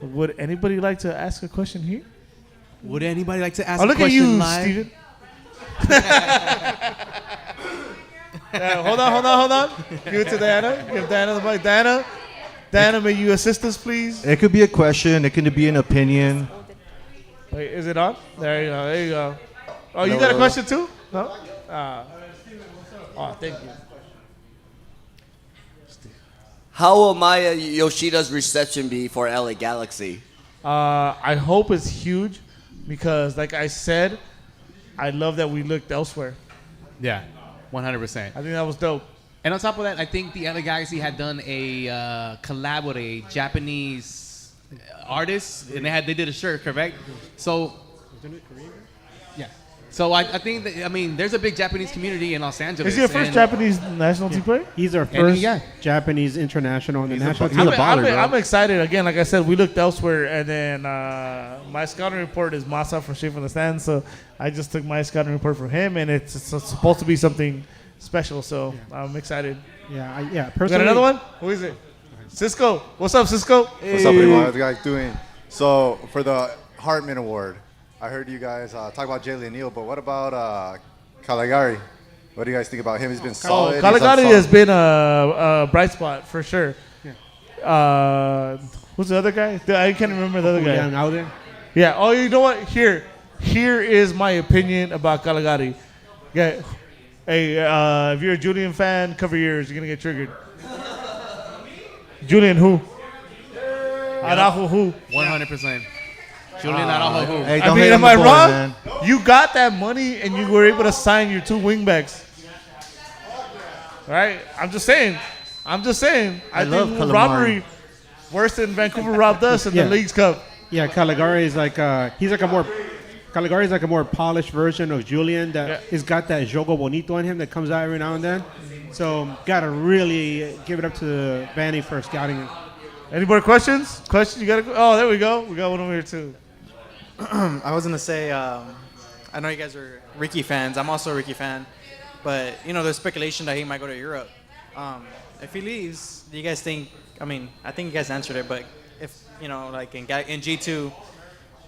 Speaker 1: Would anybody like to ask a question here?
Speaker 3: Would anybody like to ask
Speaker 1: Oh,
Speaker 3: a
Speaker 1: look at
Speaker 3: question
Speaker 1: you,
Speaker 3: live?
Speaker 1: Steven. Hold on. Give it to Diana. Give Diana the mic. Diana, may you assist us, please?
Speaker 4: It could be a question. It could be an opinion.
Speaker 1: Wait, is it on? There you go. Oh, you got a question too? No? Thank you.
Speaker 9: How will Maya Yoshida's reception be for LA Galaxy?
Speaker 1: I hope it's huge because, like I said, I love that we looked elsewhere.
Speaker 3: Yeah, 100%.
Speaker 1: I think that was dope.
Speaker 3: And on top of that, I think the LA Galaxy had done a collab with a Japanese artist, and they did a shirt, correct? So, yeah. So I think that, there's a big Japanese community in Los Angeles.
Speaker 1: Is he your first Japanese national team player?
Speaker 7: He's our first Japanese international on the national team.
Speaker 1: I'm excited. Again, like I said, we looked elsewhere, and then my scouting report is Masa from Straight from the Stands, so I just took my scouting report from him, and it's supposed to be something special, so I'm excited.
Speaker 7: Yeah.
Speaker 1: We got another one? Who is it? Cisco. What's up, Cisco?
Speaker 10: What's up, everyone? How's you guys doing? So, for the Hartman Award, I heard you guys talk about Jalen Neal, but what about Caligari? What do you guys think about him? He's been solid.
Speaker 1: Caligari has been a bright spot for sure. Yeah. Who's the other guy? I can't remember the other guy.
Speaker 7: Out there?
Speaker 1: Yeah. Oh, you know what? Here is my opinion about Caligari. Yeah. Hey, if you're a Julian fan, cover your ears. You're gonna get triggered. Julian who? Araujo who?
Speaker 3: 100%. Julian Araujo.
Speaker 4: Hey,
Speaker 1: am I wrong? Man. You got that money and you were able to sign your two wingbacks. Right? I'm just saying. I'm just saying. I
Speaker 4: love
Speaker 1: think
Speaker 4: calamari.
Speaker 1: robbery worse than Vancouver robbed us in
Speaker 7: Yeah.
Speaker 1: the League's Cup.
Speaker 7: Yeah, Caligari is like Caligari is like a more polished version of Julian that has got that jogo bonito in him that comes out every now and then. So gotta really give it up to Vanny for scouting him.
Speaker 1: Any more questions? Questions? You gotta go. Oh, there we go. We got one over here too.
Speaker 11: I was gonna say, I know you guys are Ricky fans. I'm also a Ricky fan, but there's speculation that he might go to Europe. If he leaves, do you guys think? I mean, I think you guys answered it, but if like in G2,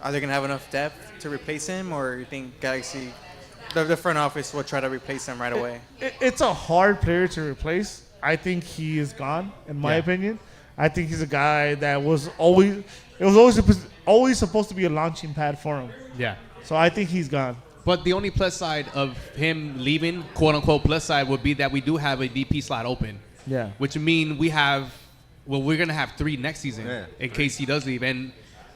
Speaker 11: are they gonna have enough depth to replace him, or you think Galaxy, the front office will try to replace him right away?
Speaker 1: It's a hard player to replace. I think he is gone, in my opinion. I think he's a guy that was always supposed to be a launching pad for him.
Speaker 3: Yeah.
Speaker 1: So I think he's gone.
Speaker 3: But the only plus side of him leaving, quote unquote plus side, would be that we do have a DP slot open.
Speaker 1: Yeah.
Speaker 3: Which mean we're gonna have 3 next season in case he does leave. And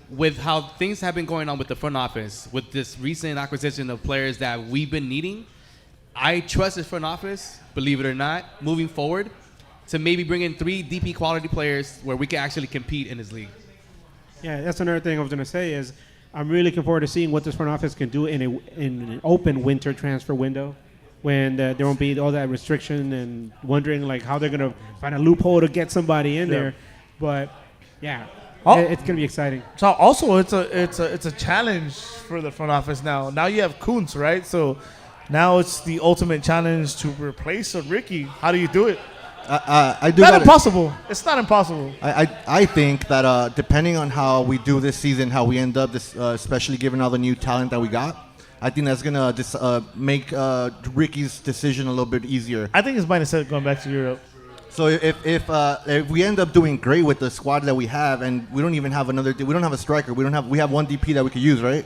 Speaker 3: with how things have been going on with the front office, with this recent acquisition of players that we've been needing, I trust his front office, believe it or not, moving forward, to maybe bring in 3 DP quality players where we can actually compete in this league.
Speaker 7: Yeah, that's another thing I was going to say is I'm really looking forward to seeing what this front office can do in an open winter transfer window when there won't be all that restriction and wondering like how they're going to find a loophole to get somebody in there. But yeah, it's going to be exciting.
Speaker 1: So also it's a challenge for the front office now. Now you have Kuntz, right? So now it's the ultimate challenge to replace a Ricky. How do you do it?
Speaker 4: I do
Speaker 1: not
Speaker 4: gotta-
Speaker 1: impossible. It's not impossible.
Speaker 4: I think that depending on how we do this season, how we end up, especially given all the new talent that we got, I think that's gonna make Ricky's decision a little bit easier.
Speaker 1: I think his mind is set going back to Europe.
Speaker 4: So if we end up doing great with the squad that we have, and we don't even have we don't have a striker, we have one DP that we could use, right?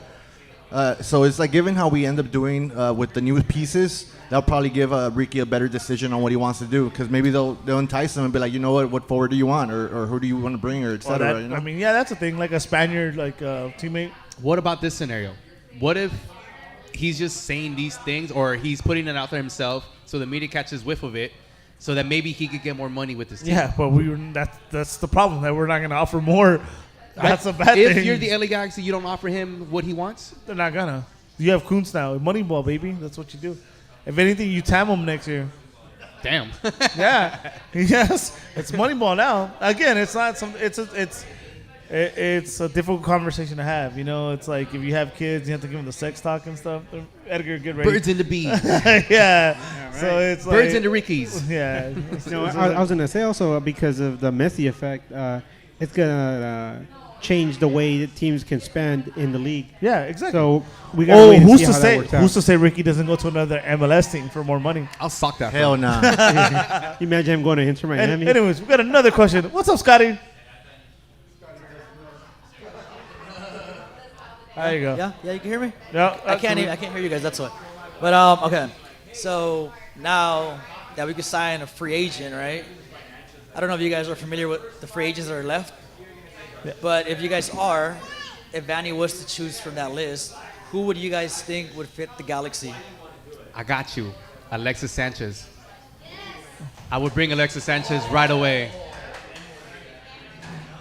Speaker 4: So it's like given how we end up doing with the new pieces, that'll probably give Ricky a better decision on what he wants to do, because maybe they'll entice him and be like, you know what forward do you want, or who do you want to bring, or etc.
Speaker 1: I mean, yeah, that's a thing. Like a Spaniard, like a teammate.
Speaker 3: What about this scenario? What if he's just saying these things, or he's putting it out there himself, so the media catches whiff of it, so that maybe he could get more money with this team?
Speaker 1: Yeah, but that's the problem, that we're not going to offer more. That's a bad thing.
Speaker 3: If you're the LA Galaxy, you don't offer him what he wants?
Speaker 1: They're not gonna. You have Kuntz now. Moneyball, baby. That's what you do. If anything, you tam him next year.
Speaker 3: Damn.
Speaker 1: Yeah. Yes. It's Moneyball now. Again, it's not some. It's a difficult conversation to have. It's like if you have kids, you have to give them the sex talk and stuff. Edgar, get ready.
Speaker 3: Birds and the bees.
Speaker 1: Yeah. Right. So it's like
Speaker 3: birds and the Rickies.
Speaker 1: Yeah.
Speaker 7: I was going to say also because of the Messi effect, it's going to change the way that teams can spend in the league.
Speaker 1: Yeah, exactly.
Speaker 7: So we got to wait and see how that works out.
Speaker 1: Who's to say Ricky doesn't go to another MLS team for more money?
Speaker 3: I'll suck that.
Speaker 4: Hell no.
Speaker 7: You imagine him going to Inter Miami?
Speaker 1: Anyways, we got another question. What's up, Scotty? There you go.
Speaker 8: Yeah, you can hear me?
Speaker 1: Yeah.
Speaker 8: I can't hear you guys, that's why. But okay. So now that we could sign a free agent, right? I don't know if you guys are familiar with the free agents that are left. Yeah. But if you guys are, if Vanny was to choose from that list, who would you guys think would fit the Galaxy?
Speaker 3: I got you. Alexis Sanchez. I would bring Alexis Sanchez right away.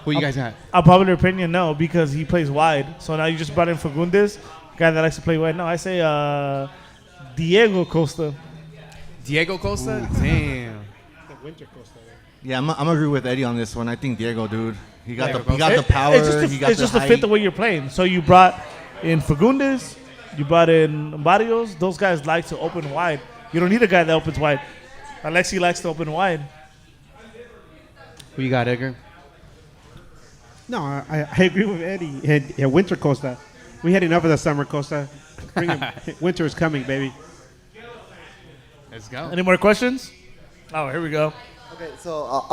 Speaker 3: Who you guys got?
Speaker 1: Unpopular opinion, no, because he plays wide. So now you just brought in Fagundes, guy that likes to play wide. No, I say Diego Costa.
Speaker 3: Diego Costa? Damn.
Speaker 7: Winter Costa.
Speaker 4: Yeah, I'm gonna agree with Eddie on this one. I think Diego, dude. He got the
Speaker 1: It-
Speaker 4: power.
Speaker 1: It's just to fit the way you're playing. So you brought in Fagundes, you brought in Barrios. Those guys like to open wide. You don't need a guy that opens wide. Alexi likes to open wide.
Speaker 3: Who you got, Edgar?
Speaker 7: No, I agree with Eddie. And Winter Costa. We had enough of the summer Costa. Bring him. Winter is coming, baby.
Speaker 3: Let's go.
Speaker 1: Any more questions? Oh, here we go.
Speaker 12: Okay, so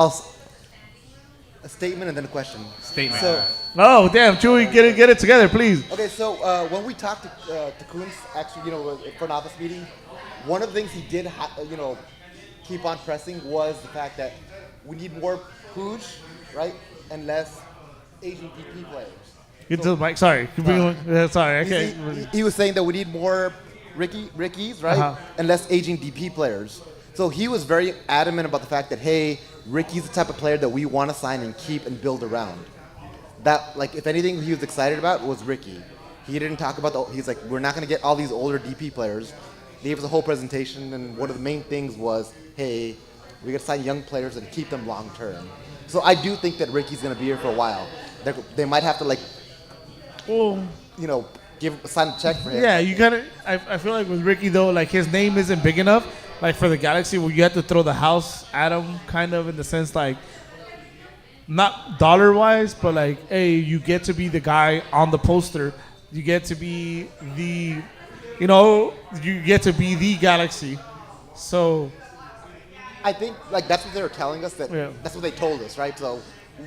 Speaker 12: a statement and then a question.
Speaker 3: Statement.
Speaker 12: So,
Speaker 1: Oh, damn, Chewy, get it together, please.
Speaker 12: okay, so when we talked to Kuntz, actually, for an office meeting, one of the things he did, keep on pressing was the fact that we need more Puig, right, and less Asian DP players.
Speaker 1: Get to the mic. Sorry. Sorry. Okay.
Speaker 12: He was saying that we need more Rickies, right, and less Asian DP players. So he was very adamant about the fact that, hey, Ricky's the type of player that we want to sign and keep and build around. That, like, if anything he was excited about was Ricky. He didn't talk about he's like, we're not going to get all these older DP players. He gave us a whole presentation, and one of the main things was, hey, we got to sign young players and keep them long term. So I do think that Ricky's going to be here for a while. They might have to, like, sign a check for him.
Speaker 1: Yeah, you gotta. I feel like with Ricky though, like his name isn't big enough. Like for the Galaxy, where you have to throw the house at him, kind of in the sense like, not dollar wise, but like, hey, you get to be the guy on the poster. You get to be the, you get to be the Galaxy. So,
Speaker 12: I think like that's what they were telling us. That's what they told us, right? So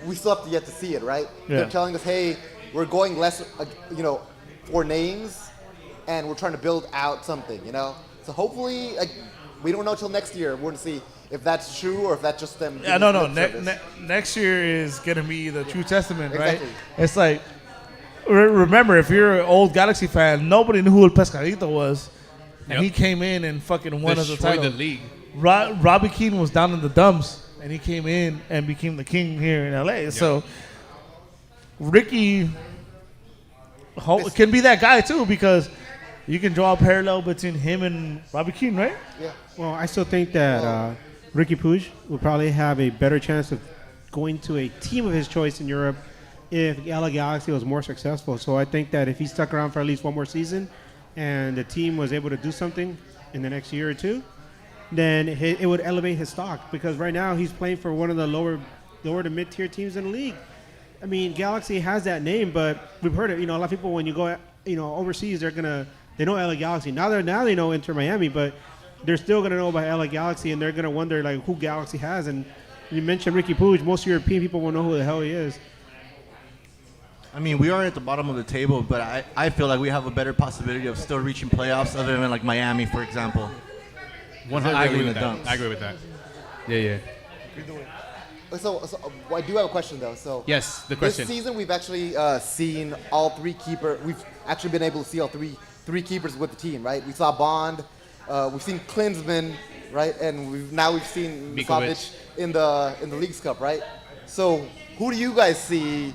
Speaker 12: we still have to yet to see it, right?
Speaker 1: Yeah.
Speaker 12: They're telling us, hey, we're going less, for names, and we're trying to build out something, So hopefully, we don't know till next year. We're going to see if that's true or if that's just them.
Speaker 1: Yeah, no. Next year is going to be the true testament, right?
Speaker 12: Exactly.
Speaker 1: It's like, remember, if you're an old Galaxy fan, nobody knew who El Pescadito was. And he came in and fucking won us the title.
Speaker 3: The league.
Speaker 1: Robbie Keane was down in the dumps, and he came in and became the king here in LA. Yep. So, Ricky can be that guy too, because you can draw a parallel between him and Robbie Keane, right?
Speaker 12: Yeah.
Speaker 7: Well, I still think that Ricky Puig will probably have a better chance of going to a team of his choice in Europe if LA Galaxy was more successful. So I think that if he stuck around for at least one more season and the team was able to do something in the next year or two, then it would elevate his stock, because right now he's playing for one of the lower to mid-tier teams in the league. I mean, Galaxy has that name, but we've heard it. A lot of people, when you go, overseas, they know LA Galaxy. Now they know Inter Miami, but they're still gonna know about LA Galaxy, and they're gonna wonder like who Galaxy has. And you mentioned Ricky Puig. Most European people won't know who the hell he is.
Speaker 4: I mean, we are at the bottom of the table, but I feel like we have a better possibility of still reaching playoffs other than like Miami, for example.
Speaker 3: I agree with that. Yeah.
Speaker 12: So I do have a question though. So
Speaker 3: yes, the question.
Speaker 12: This season we've actually seen all three keepers. We've actually been able to see all three keepers with the team, right? We saw Bond, we've seen Klinsmann, right, and we've seen Mikovic in the Leagues Cup, right? So who do you guys see,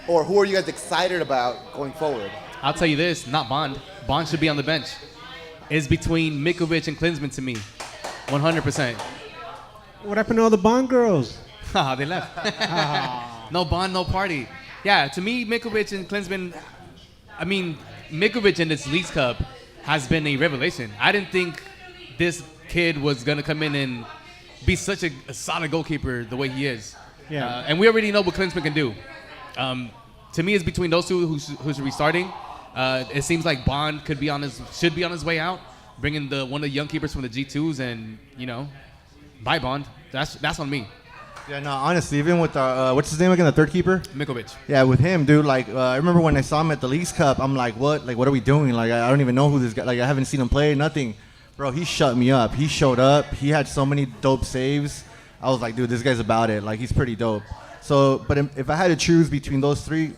Speaker 12: or who are you guys excited about going forward?
Speaker 3: I'll tell you this: not Bond. Bond should be on the bench. It's between Mikovic and Klinsmann to me, 100%.
Speaker 7: What happened to all the Bond girls?
Speaker 3: They left. No Bond, no party. Yeah, to me, Mikovic and Klinsmann, I mean, Mikovic in this Leagues Cup has been a revelation. I didn't think this kid was going to come in and be such a solid goalkeeper the way he is.
Speaker 7: Yeah.
Speaker 3: And we already know what Klinsmann can do. To me, it's between those two who should be starting. It seems like Bond should be on his way out, bringing one of the young keepers from the G2s, and buy Bond. That's on me.
Speaker 4: Yeah, no, honestly, even with what's his name again, the third keeper?
Speaker 3: Mikovic.
Speaker 4: Yeah, with him, dude, like, I remember when I saw him at the Leagues Cup, I'm like, what? Like, what are we doing? Like, I don't even know who this guy, like, I haven't seen him play, nothing. Bro, he shut me up. He showed up. He had so many dope saves. I was like, dude, this guy's about it. Like, he's pretty dope. So, but if I had to choose between those three,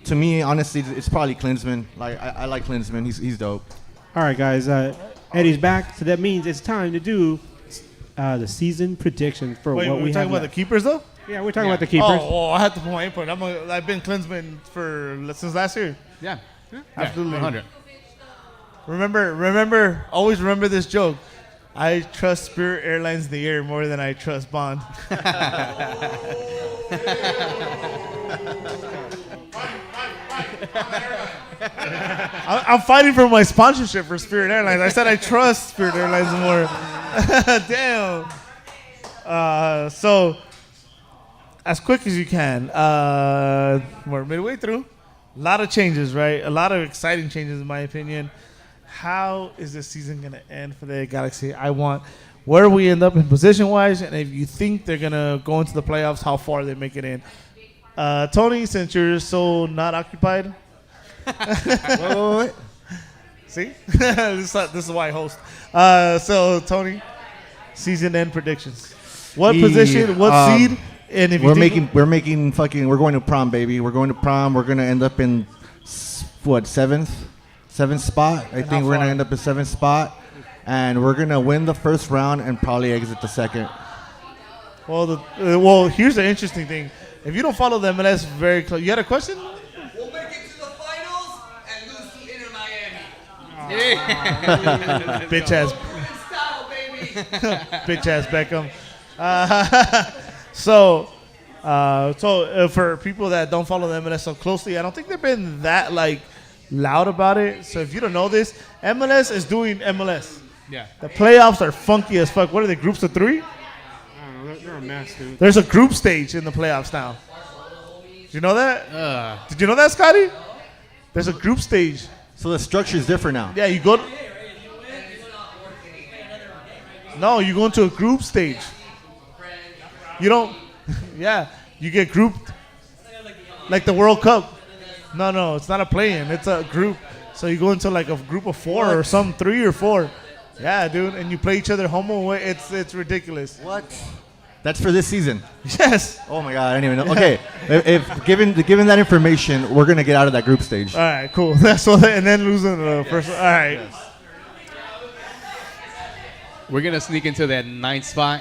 Speaker 4: to me, honestly, it's probably Klinsmann. Like, I like Klinsmann. He's dope.
Speaker 7: All right, guys. Eddie's back, so that means it's time to do the season predictions for what we have.
Speaker 1: We're talking about the keepers, though?
Speaker 7: Yeah, we're talking about the keepers.
Speaker 1: Oh, I had to put my input. I've been Klinsmann since last year.
Speaker 3: Yeah.
Speaker 1: Absolutely.
Speaker 3: 100.
Speaker 1: Always remember this joke. I trust Spirit Airlines in the air more than I trust Bond. I'm fighting for my sponsorship for Spirit Airlines. I said I trust Spirit Airlines more. Damn. So, as quick as you can. We're midway through. A lot of changes, right? A lot of exciting changes, in my opinion. How is this season going to end for the Galaxy? I want where we end up in position-wise, and if you think they're going to go into the playoffs, how far they make it in. Tony, since you're so not occupied.
Speaker 4: Wait.
Speaker 1: See? this is why I host. So, Tony, season-end predictions. What position, what seed? And if
Speaker 4: we're going to prom, baby. We're going to prom. We're going to end up in, seventh spot. I think we're going to end up in seventh spot. And we're going to win the first round and probably exit the second.
Speaker 1: Well, here's the interesting thing. If you don't follow the MLS very close, you had a question?
Speaker 9: We'll make it to the finals and lose to Inter Miami.
Speaker 1: Bitch ass.
Speaker 9: Style, baby.
Speaker 1: Bitch ass Beckham. So for people that don't follow the MLS so closely, I don't think they've been that like loud about it. So if you don't know this, MLS is doing MLS.
Speaker 3: Yeah.
Speaker 1: The playoffs are funky as fuck. What are they, groups of 3?
Speaker 7: I don't know. They're a mess, dude.
Speaker 1: There's a group stage in the playoffs now. Did you know that? Did you know that, Scotty? There's a group stage.
Speaker 4: So the structure is different now.
Speaker 1: Yeah, you go. No, you go into a group stage. You don't. Yeah, you get grouped. Like the World Cup. No, it's not a play-in. It's a group. So you go into like a group of 4 or some 3 or 4. Yeah, dude, and you play each other home and away. It's ridiculous.
Speaker 4: What? That's for this season.
Speaker 1: Yes.
Speaker 4: Oh my God, I didn't even know. Okay, if given that information, we're gonna get out of that group stage.
Speaker 1: All right, cool. That's what. And then losing the first. All right.
Speaker 4: Yes.
Speaker 3: We're gonna sneak into that 9th spot,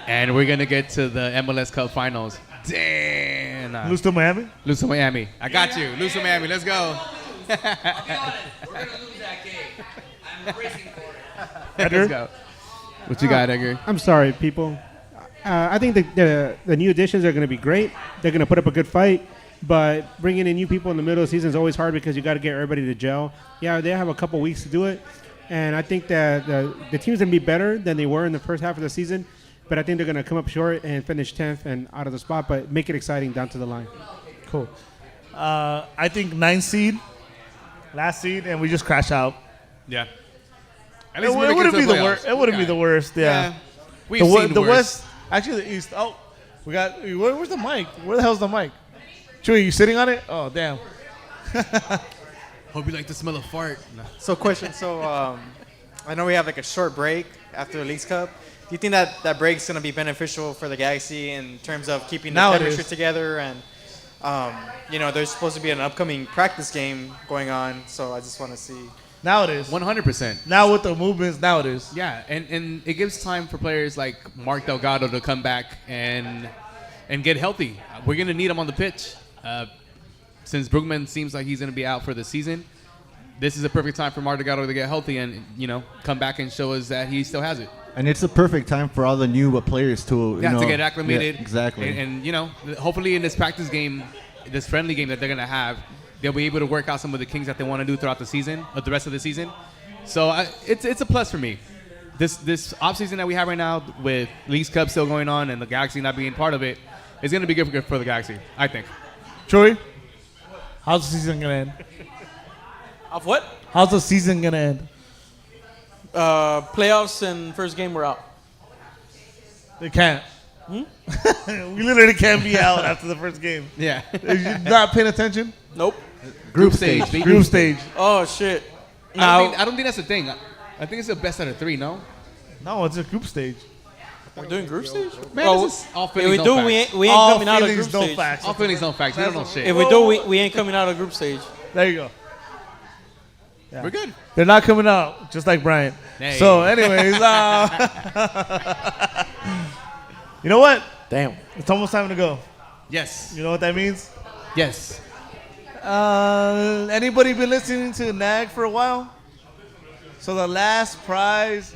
Speaker 3: and we're gonna get to the MLS Cup Finals. Damn.
Speaker 1: Lose to Miami.
Speaker 3: Lose to Miami. I got you. Lose to Miami. Let's go.
Speaker 9: We're gonna lose that game. I'm racing for it.
Speaker 3: Let's go. What you got, Edgar?
Speaker 7: I'm sorry, people. I think the new additions are going to be great. They're going to put up a good fight. But bringing in new people in the middle of the season is always hard because you got to get everybody to gel. Yeah, they have a couple weeks to do it. And I think that the team's going to be better than they were in the first half of the season. But I think they're going to come up short and finish 10th and out of the spot, but make it exciting down to the line.
Speaker 1: Cool. I think 9th seed, last seed, and we just crash out.
Speaker 3: Yeah.
Speaker 1: It wouldn't be the worst. It wouldn't be the worst. Yeah.
Speaker 3: We've seen
Speaker 1: the
Speaker 3: worse.
Speaker 1: West, actually the East. Oh, we got. Where's the mic? Where the hell's the mic? Chewy, you sitting on it? Oh, damn.
Speaker 3: Hope you like the smell of fart. No.
Speaker 11: So question. So I know we have like a short break after the Leagues Cup. Do you think that break's going to be beneficial for the Galaxy in terms of keeping the chemistry together? And there's supposed to be an upcoming practice game going on. So I just want to see.
Speaker 1: Now it is.
Speaker 3: 100%.
Speaker 1: Now with the movements, now it is.
Speaker 3: Yeah, and it gives time for players like Mark Delgado to come back and get healthy. We're going to need him on the pitch. Since Brugman seems like he's going to be out for the season, this is a perfect time for Mark Delgado to get healthy and, come back and show us that he still has it.
Speaker 4: And it's a perfect time for all the new players to,
Speaker 3: to get acclimated.
Speaker 4: Yeah, exactly.
Speaker 3: And hopefully in this practice game, this friendly game that they're going to have, they'll be able to work out some of the things that they want to do throughout the season, or the rest of the season. So it's a plus for me. This offseason that we have right now with Leagues Cup still going on and the Galaxy not being part of it is going to be good for the Galaxy, I think.
Speaker 1: Troy, how's the season going to end?
Speaker 6: Of what?
Speaker 1: How's the season going to end?
Speaker 6: Playoffs and first game we're out.
Speaker 1: They can't. We literally can't be out after the first game.
Speaker 3: Yeah.
Speaker 1: Are you not paying attention?
Speaker 6: Nope.
Speaker 3: Group stage. Baby.
Speaker 1: Group stage.
Speaker 6: Oh, shit.
Speaker 3: I don't think that's the thing. I think it's the best out of 3, no?
Speaker 1: No, it's a group stage.
Speaker 6: We're doing group stage?
Speaker 3: Man, this is all
Speaker 6: if
Speaker 3: feelings,
Speaker 6: we
Speaker 3: no
Speaker 6: do,
Speaker 3: facts.
Speaker 6: we ain't
Speaker 1: All
Speaker 6: coming out of
Speaker 1: feelings,
Speaker 6: group
Speaker 1: no
Speaker 6: stage.
Speaker 1: facts.
Speaker 3: All feelings, no facts. We don't know shit.
Speaker 6: If we do, we ain't coming out of group stage.
Speaker 1: There you go.
Speaker 3: We're good.
Speaker 1: They're not coming out, just like Brian.
Speaker 3: Hey.
Speaker 1: So, anyways, you know what?
Speaker 6: Damn.
Speaker 1: It's almost time to go.
Speaker 3: Yes.
Speaker 1: You know what that means?
Speaker 3: Yes.
Speaker 1: Anybody been listening to NAG for a while? So the last prize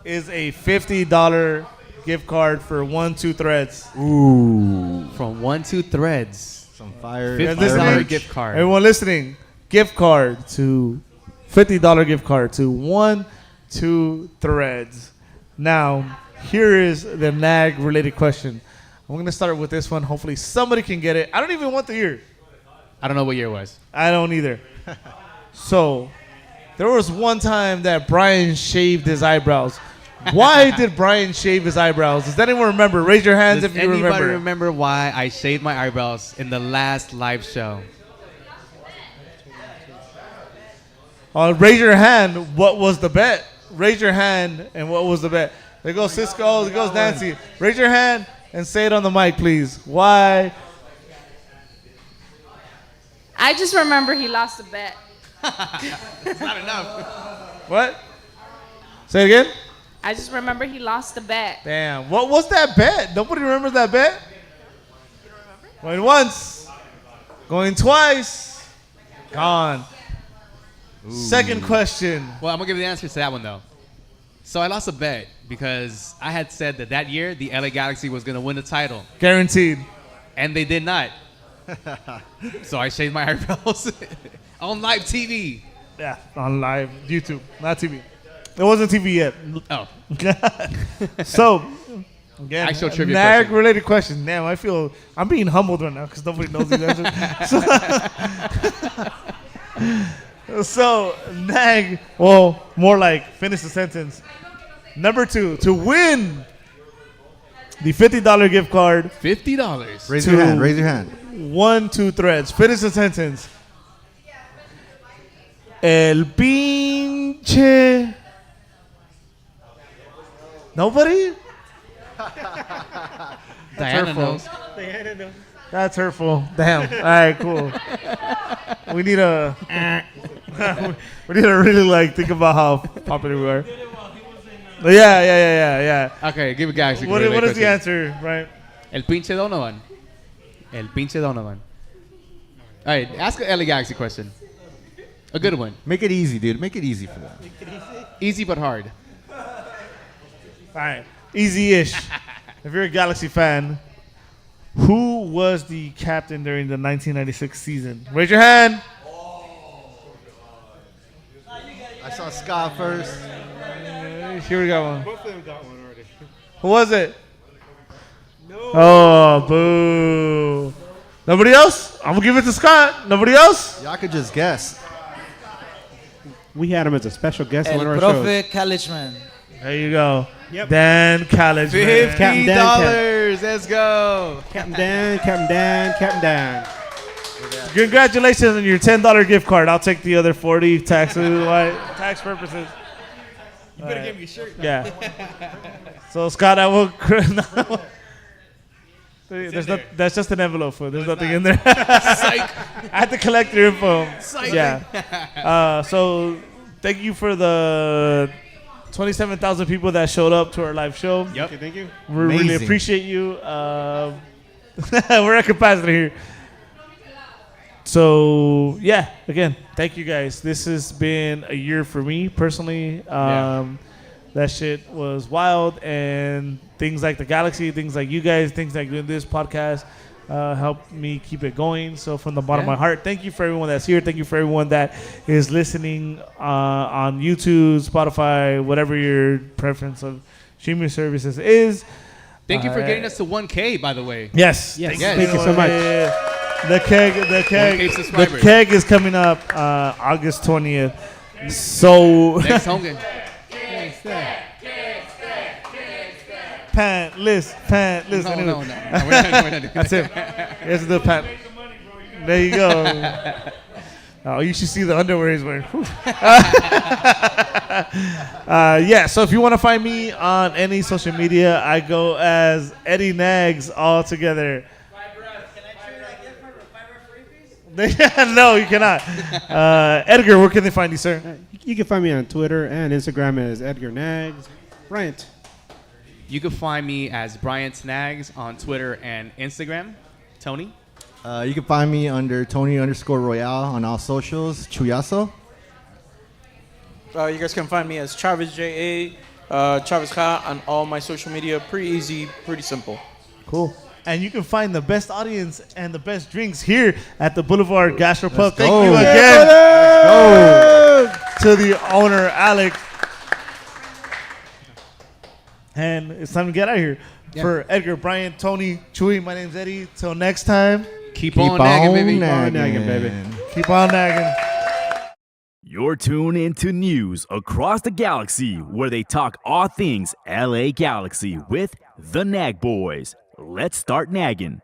Speaker 1: is a $50 gift card for 1-2 Threads.
Speaker 3: Ooh. From 1-2 Threads.
Speaker 4: Some fire.
Speaker 3: $50 gift card.
Speaker 1: Everyone listening, gift card to $50 gift card to 1-2 Threads. Now, here is the NAG related question. I'm going to start with this one. Hopefully somebody can get it. I don't even want the year.
Speaker 3: I don't know what year it was.
Speaker 1: I don't either. So, there was one time that Brian shaved his eyebrows. Why did Brian shave his eyebrows? Does anyone remember? Raise your hands if you remember.
Speaker 3: Does anybody remember why I shaved my eyebrows in the last live show?
Speaker 1: Raise your hand. What was the bet? Raise your hand and what was the bet? There goes Cisco. There goes Nancy. Raise your hand and say it on the mic, please. Why?
Speaker 13: I just remember he lost a bet.
Speaker 3: It's not enough.
Speaker 1: What? Say it again.
Speaker 13: I just remember he lost the bet.
Speaker 1: Damn. What was that bet? Nobody remembers that bet? Going once. Going twice. Gone. Second question.
Speaker 3: Well, I'm going to give you the answer to that one, though. So I lost a bet because I had said that year the LA Galaxy was going to win the title.
Speaker 1: Guaranteed.
Speaker 3: And they did not. So I shaved my eyebrows on live TV.
Speaker 1: Yeah, on live YouTube, not TV. It wasn't TV yet.
Speaker 3: Oh.
Speaker 1: So, again,
Speaker 3: actual trivia
Speaker 1: Nag-related question. Damn, I'm being humbled right now because nobody knows these answers. So, Nag, well, more like finish the sentence. Number 2, to win the $50 gift card.
Speaker 3: $50.
Speaker 4: Raise your hand. Raise your hand.
Speaker 1: 1, 2 threads. Finish the sentence. El pinche. Nobody?
Speaker 3: Diana knows.
Speaker 1: That's hurtful. Damn. All right, cool. We need a. we need to really think about how popular we are. Yeah.
Speaker 3: Okay, give a Galaxy.
Speaker 1: What is the answer, right?
Speaker 3: El pinche Donovan. El pinche Donovan. All right, ask a LA Galaxy question. A good one.
Speaker 4: Make it easy, dude. Make it easy for them.
Speaker 3: Easy but hard.
Speaker 1: All right. Easy-ish. If you're a Galaxy fan, who was the captain during the 1996 season? Raise your hand.
Speaker 4: I saw Scott first.
Speaker 1: Here we got one.
Speaker 7: Both of them got one already.
Speaker 1: Who was it? No. Oh, boo. Nobody else? I'm going to give it to Scott. Nobody else?
Speaker 4: Y'all could just guess.
Speaker 7: We had him as a special guest on
Speaker 8: El
Speaker 7: one of our shows.
Speaker 8: Profe Kalicman.
Speaker 1: There you go.
Speaker 7: Yep.
Speaker 1: Dan College.
Speaker 7: Captain Dan,
Speaker 3: $50. Let's go.
Speaker 7: Captain Dan.
Speaker 1: Congratulations on your $10 gift card. I'll take the other 40 tax purposes.
Speaker 3: You better give me a shirt.
Speaker 1: Yeah. So Scott, I will. That's just an envelope. There's nothing in there. I had to collect your info.
Speaker 3: Psych.
Speaker 1: Yeah. So thank you for the 27,000 people that showed up to our live show.
Speaker 3: Yep.
Speaker 7: Okay, thank you.
Speaker 1: We really appreciate you. We're at capacity here. So, yeah, again, thank you guys. This has been a year for me personally. That shit was wild. And things like the Galaxy, things like you guys, things like doing this podcast helped me keep it going. So, from the bottom of my heart, thank you for everyone that's here. Thank you for everyone that is listening on YouTube, Spotify, whatever your preference of streaming services is.
Speaker 3: Thank you for getting us to 1K, by the way.
Speaker 1: Yes.
Speaker 7: Thank you so much.
Speaker 1: The keg is coming up August 20th. So
Speaker 3: next home game.
Speaker 1: Pantless.
Speaker 3: No,
Speaker 1: anyway.
Speaker 3: no. We're not doing
Speaker 1: That's it. Here's the pant. There you go. Oh, you should see the underwear he's wearing. Yeah, so if you want to find me on any social media, I go as Eddie Nags all together. No, you cannot. Edgar, where can they find you, sir?
Speaker 7: You can find me on Twitter and Instagram as Edgar Nags. Bryant.
Speaker 3: You can find me as Bryant Snags on Twitter and Instagram. Tony?
Speaker 4: You can find me under Tony_Royale on all socials. Chuyaso.
Speaker 6: You guys can find me as Travis J.A. Travis Kha on all my social media. Pretty easy, pretty simple.
Speaker 1: Cool. And you can find the best audience and the best drinks here at the Boulevard Gastropub. Thank you again to the owner, Alex. And it's time to get out of here. Yeah. For Edgar, Brian, Tony, Chewy, my name's Eddie. Till next time.
Speaker 3: Keep on nagging, baby.
Speaker 7: Keep on nagging, baby.
Speaker 1: Keep on nagging.
Speaker 2: You're tuned into news across the galaxy where they talk all things LA Galaxy with the Nag Boys. Let's start nagging.